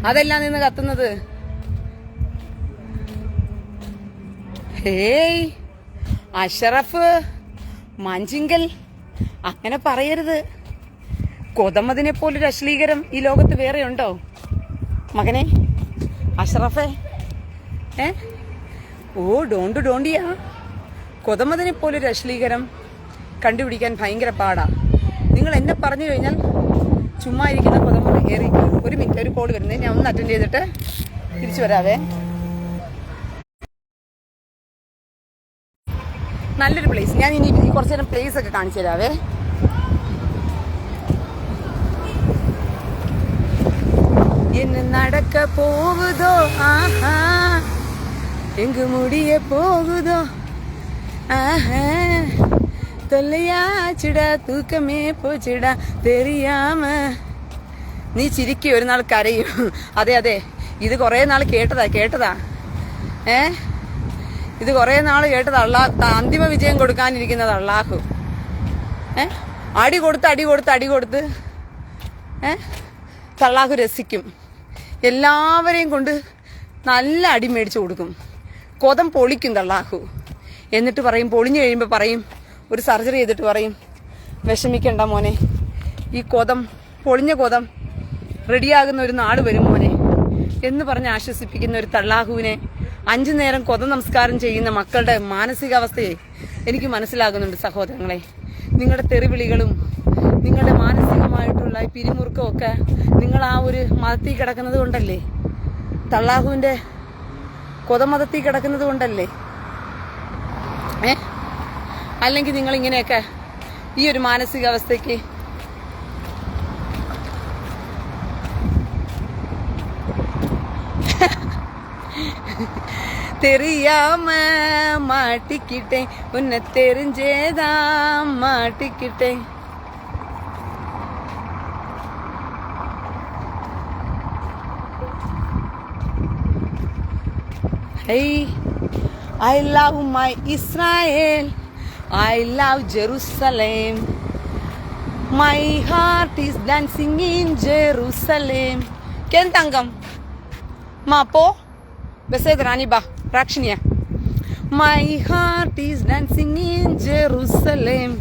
അതെല്ലാം നിന്ന് കത്തുന്നത് ഹേയ് അഷറഫ് മഞ്ചിങ്കൽ അങ്ങനെ പറയരുത്. കൊതമതിനെ പോലൊരു അശ്ലീകരം ഈ ലോകത്ത് വേറെ ഉണ്ടോ മകനെ അഷറഫേ? ഓ ഡോണ്ടിയാ. കൊതമതിനെ പോലൊരു അശ്ലീകരം കണ്ടുപിടിക്കാൻ ഭയങ്കര പാടാ. നിങ്ങൾ എന്നെ പറഞ്ഞു കഴിഞ്ഞാൽ ചുമ്മാ ഇരിക്കുന്ന കൊതമതി കയറി. ഒരു മിനിറ്റ്, ഒരു കോൾ വരുന്നത്, ഞാൻ ഒന്ന് അറ്റൻഡ് ചെയ്തിട്ട് തിരിച്ചു വരാവേ. നല്ലൊരു പ്ലേസ്, ഞാൻ ഇനി കുറച്ചു നേരം പ്ലേസ് ഒക്കെ കാണിച്ചു തരാവേ. என்ன நடக்க போகுதோ ஆஹா எங்க முடிய போகுதோ ஆஹா தொல்லையாச்சுடா தூக்கமே போச்சுടാ தெரியாம. നീ ചിരിക്കും, ഒരു നാൾ കരയും. അതെ ഇത് കുറേ നാൾ കേട്ടതാ ഇത് കുറേ നാൾ കേട്ടത്. അന്തിമ വിജയം കൊടുക്കാനിരിക്കുന്നത് അള്ളാഹു. അടി കൊടുത്ത് അള്ളാഹു രസിക്കും. എല്ലാവരെയും കൊണ്ട് നല്ല അടി മേടിച്ചു കൊടുക്കും. കൊതം പൊളിക്കും അള്ളാഹു. എന്നിട്ട് പറയും, പൊളിഞ്ഞു കഴിയുമ്പോൾ പറയും, ഒരു സർജറി ചെയ്തിട്ട് പറയും, വിഷമിക്കണ്ട മോനെ, ഈ പൊളിഞ്ഞ കൊതം റെഡിയാകുന്ന ഒരു നാട് വരും മോനെ എന്ന് പറഞ്ഞ് ആശ്വസിപ്പിക്കുന്ന ഒരു തള്ളാഹുവിനെ 5 നേരം കൊത നമസ്കാരം ചെയ്യുന്ന മക്കളുടെ മാനസികാവസ്ഥയെ എനിക്ക് മനസ്സിലാകുന്നുണ്ട് സഹോദരങ്ങളെ. നിങ്ങളുടെ തെറിവിളികളും നിങ്ങളുടെ മാനസികമായിട്ടുള്ള പിരിമുറുക്കവും ഒക്കെ നിങ്ങൾ ആ ഒരു മതത്തിൽ കിടക്കുന്നത് കൊണ്ടല്ലേ, തള്ളാഹുവിന്റെ കൊതമതത്തിൽ കിടക്കുന്നത് കൊണ്ടല്ലേ. അല്ലെങ്കിൽ നിങ്ങൾ ഇങ്ങനെയൊക്കെ ഈ ഒരു മാനസികാവസ്ഥയ്ക്ക് தெரியாம மாட்டிக்கிட்டேன் உன்னை தெரிஞ்சேதான் மாட்டிக்கிட்டேன். Hey, I love my Israel, I love Jerusalem, my heart is dancing in Jerusalem. Kentangam Mapo Besed Raniba Rakshnia. My heart is dancing in Jerusalem.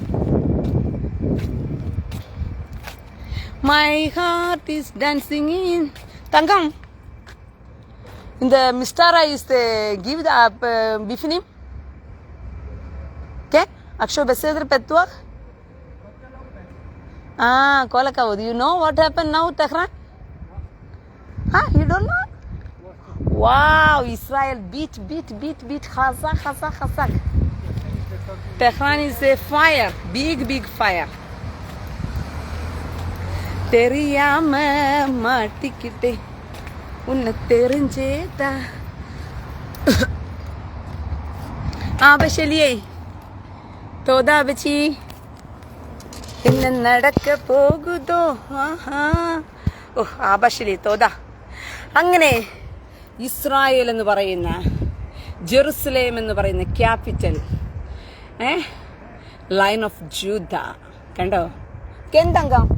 My heart is dancing in. Tangam. In the Mistara is the give the bifinim. Okay? Aksho besedr petua. Kolakavod. You know what happened now, Tehran? You don't know? Wow, Israel beat. Khazak. Tehran is a fire, big fire. தெரியாம மாட்டிக்கிட்டே உன்னை தெரிஞ்சேதா ആബശലിയേ തോതാ ബച്ചി ഇന്ന് നടക്ക പോകുതോ ആബശലി തോതാ. അങ്ങനെ ഇസ്രായേൽ എന്ന് പറയുന്ന ജെറുസലേം എന്ന് പറയുന്ന ക്യാപിറ്റൽ ലൈൻ ഓഫ് ജൂദ കണ്ടോ കെന്തങ്കം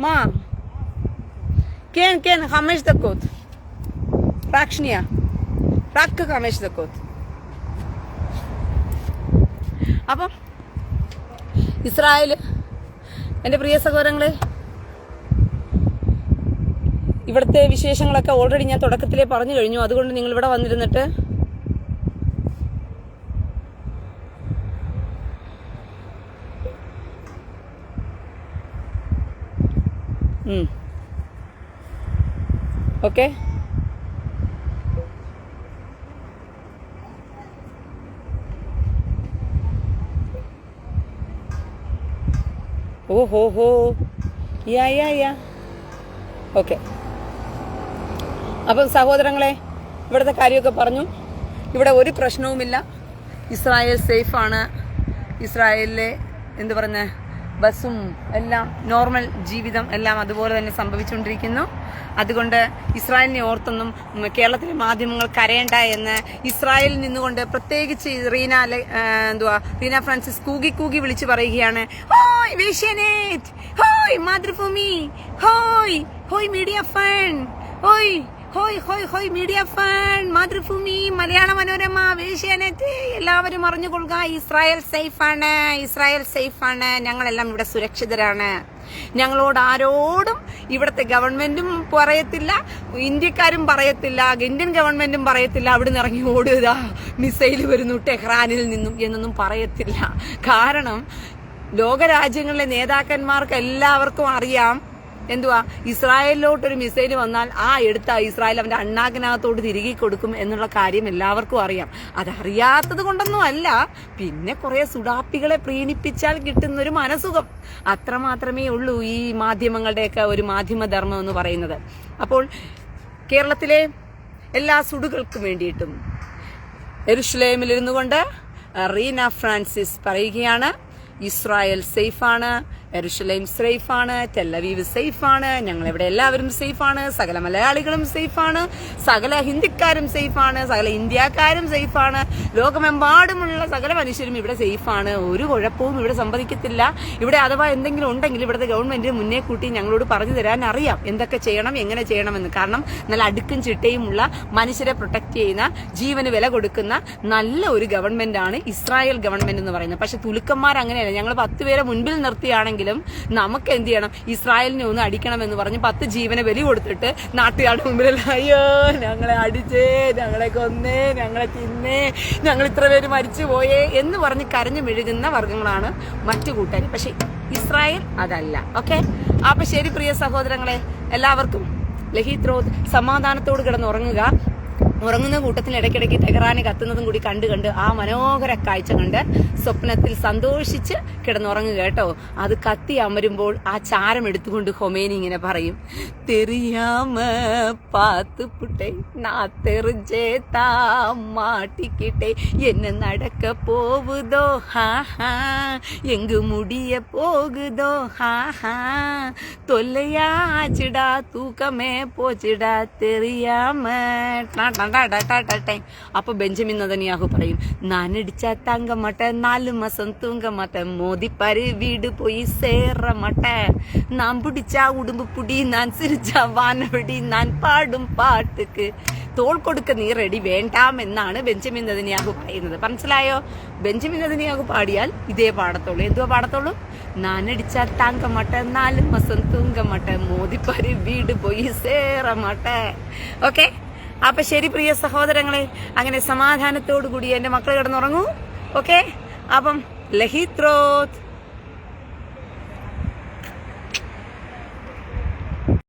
מה? כן, 5 דקות. רק שנייה. רק 5 דקות. അപ്പം ഇസ്രായേൽ എൻ്റെ പ്രിയ സഹോദരങ്ങളെ, ഇവിടുത്തെ വിശേഷങ്ങളൊക്കെ ഓൾറെഡി ഞാൻ തുടക്കത്തിലേ പറഞ്ഞു കഴിഞ്ഞു. അതുകൊണ്ട് നിങ്ങൾ ഇവിടെ വന്നിരുന്നിട്ട് ഓക്കെ ഓഹോ യാ ഓക്കെ. അപ്പം സഹോദരങ്ങളെ, ഇവിടുത്തെ കാര്യമൊക്കെ പറഞ്ഞു. ഇവിടെ ഒരു പ്രശ്നവുമില്ല. ഇസ്രായേൽ സേഫാണ്. ഇസ്രായേലിലെ എന്ത് പറഞ്ഞ ബസ്സും എല്ലാം നോർമൽ ജീവിതം എല്ലാം അതുപോലെ തന്നെ സംഭവിച്ചുകൊണ്ടിരിക്കുന്നു. അതുകൊണ്ട് ഇസ്രായേലിനെ ഓർത്തൊന്നും കേരളത്തിലെ മാധ്യമങ്ങൾ കരയണ്ട എന്ന് ഇസ്രായേലിൽ നിന്നുകൊണ്ട് പ്രത്യേകിച്ച് റീന ഫ്രാൻസിസ് കൂകി വിളിച്ചു പറയുകയാണ്. ഹോയ് വേശ്യാനെറ്റ്, ഹോയ് മാതൃഭൂമി, ഹോയ് മീഡിയ ഫൺ, ഹോയ് മീഡിയ ഫൺ, മാതൃഭൂമി, മലയാള മനോരമ, വേശ്യാനെറ്റ്, എല്ലാവരും അറിഞ്ഞുകൊള്ളുക. ഇസ്രായേൽ സേഫാണ്. ഞങ്ങളെല്ലാം ഇവിടെ സുരക്ഷിതരാണ്. ഞങ്ങളോട് ആരോടും ഇവിടുത്തെ ഗവൺമെന്റും പറയത്തില്ല, ഇന്ത്യക്കാരും പറയത്തില്ല, ഇന്ത്യൻ ഗവൺമെന്റും പറയത്തില്ല അവിടുന്ന് ഇറങ്ങി ഓടുക, മിസൈൽ വരുന്നു ടെഹ്റാനിൽ നിന്നും എന്നൊന്നും പറയത്തില്ല. കാരണം ലോകരാജ്യങ്ങളിലെ നേതാക്കന്മാർക്ക് എല്ലാവർക്കും അറിയാം ഇസ്രായേലിലോട്ടൊരു മിസൈൽ വന്നാൽ എടുത്ത ഇസ്രായേൽ അവന്റെ അണ്ണാക്കിനകത്തോട്ട് തിരികെ കൊടുക്കും എന്നുള്ള കാര്യം എല്ലാവർക്കും അറിയാം. അതറിയാത്തത് കൊണ്ടൊന്നും അല്ല, പിന്നെ കുറെ സുഡാപ്പികളെ പ്രീണിപ്പിച്ചാൽ കിട്ടുന്നൊരു മനസുഖം, അത്രമാത്രമേ ഉള്ളൂ ഈ മാധ്യമങ്ങളുടെയൊക്കെ ഒരു മാധ്യമധർമ്മം എന്ന് പറയുന്നത്. അപ്പോൾ കേരളത്തിലെ എല്ലാ സുഡുകൾക്കും വേണ്ടിയിട്ടും യെരുശലേമിൽ ഇരുന്നു കൊണ്ട് റീന ഫ്രാൻസിസ് പറയുകയാണ്, ഇസ്രായേൽ സേഫാണ്, യെരുശലേം സേഫാണ്, ടെല്ലവീവ് സേഫാണ്, ഞങ്ങളിവിടെ എല്ലാവരും സേഫാണ്, സകല മലയാളികളും സേഫാണ്, സകല ഹിന്ദിക്കാരും സേഫാണ്, സകല ഇന്ത്യക്കാരും സേഫാണ്, ലോകമെമ്പാടുമുള്ള സകല മനുഷ്യരും ഇവിടെ സേഫാണ്. ഒരു കുഴപ്പവും ഇവിടെ സംഭവിക്കത്തില്ല. ഇവിടെ അഥവാ എന്തെങ്കിലും ഉണ്ടെങ്കിൽ ഇവിടുത്തെ ഗവൺമെന്റ് മുന്നേ കൂട്ടി ഞങ്ങളോട് പറഞ്ഞു തരാൻ അറിയാം എന്തൊക്കെ ചെയ്യണം, എങ്ങനെ ചെയ്യണമെന്ന്. കാരണം നല്ല അടുക്കും ചിട്ടയുമുള്ള മനുഷ്യരെ പ്രൊട്ടക്ട് ചെയ്യുന്ന, ജീവന് വില കൊടുക്കുന്ന നല്ല ഒരു ഗവൺമെന്റാണ് ഇസ്രായേൽ ഗവൺമെന്റ് എന്ന് പറയുന്നത്. പക്ഷെ തുലുക്കന്മാർ അങ്ങനെയല്ല. ഞങ്ങൾ 10 പേരെ മുൻപിൽ നിർത്തിയാണെങ്കിൽ നമുക്ക് എന്ത് ചെയ്യണം, ഇസ്രായേലിനെ ഒന്ന് അടിക്കണം എന്ന് പറഞ്ഞ് 10 ജീവനെ ബലി കൊടുത്തിട്ട് നാട്ടുകാരുടെ മുമ്പിലല്ല അയ്യോ ഞങ്ങളെ അടിച്ചേ, ഞങ്ങളെ കൊന്നേ, ഞങ്ങളെ തിന്നേ, ഞങ്ങൾ ഇത്ര പേര് മരിച്ചു പോയേ എന്ന് പറഞ്ഞ് കരഞ്ഞു മെഴുകുന്ന വർഗങ്ങളാണ് മറ്റു കൂട്ടർ. പക്ഷെ ഇസ്രായേൽ അതല്ല. ഓക്കെ, അപ്പൊ ശരി പ്രിയ സഹോദരങ്ങളെ, എല്ലാവർക്കും ലഹീത്രോത് സമാധാനത്തോട് കിടന്നുറങ്ങുക. ഉറങ്ങുന്ന കൂട്ടത്തിൽ ഇടയ്ക്കിടയ്ക്ക് ടെഹ്റാന് കത്തുന്നതും കൂടി കണ്ട് ആ മനോഹര കാഴ്ച കണ്ട് സ്വപ്നത്തിൽ സന്തോഷിച്ച് കിടന്നുറങ്ങുക കേട്ടോ. അത് കത്തി അമരുമ്പോൾ ആ ചാരം എടുത്തുകൊണ്ട് ഹൊമേനി ഇങ്ങനെ പറയും, തെറിയാമ പാത്ത് പുട്ടെ നാ തെറിഞ്ചേത്താ മാട്ടിക്കിട്ടെ എന്നെ നടക്ക പോവുതോ ഹാ എങ്കു മുടിയ പോകുതോ ഹാ തൊല്ലയാച്ചിടാ തൂക്കമേ പോച്ചിടാ തെറിയാമ. അപ്പൊ ബെഞ്ചമിൻ നെതന്യാഹു പറയും, നാനടിച്ച തങ്ക മട്ട 4 മാസം തൂങ്ക മട്ട മോദിപ്പാര് വീട് പോയി സേറ മട്ട നാൻ പിടിച്ച ഉടുമ്പ് പുടി നാൻ സിരിച്ച വാനവടി നാൻ പാടും പാട്ടുക്ക് തോൾ കൊടുക്ക നീ റെഡി വേണ്ടാം എന്നാണ് ബെഞ്ചമിൻ നെതന്യാഹു പറയുന്നത്. മനസ്സിലായോ? ബെഞ്ചമിൻ നെതന്യാഹു പാടിയാൽ ഇതേ പാടത്തുള്ളൂ. എന്തുവാ പാടത്തുള്ളൂ? നാനടിച്ച താങ്ക മാട്ട 4 മാസം തൂങ്ക മാട്ട മോദിപ്പാര് വീട് പോയി സേറ മാട്ട. ഓക്കെ, അപ്പൊ ശരി പ്രിയ സഹോദരങ്ങളെ, അങ്ങനെ സമാധാനത്തോടു കൂടി എന്റെ മക്കൾ കിടന്നുറങ്ങൂ. ഓക്കെ, അപ്പം ലഹിത്രോത്ത്.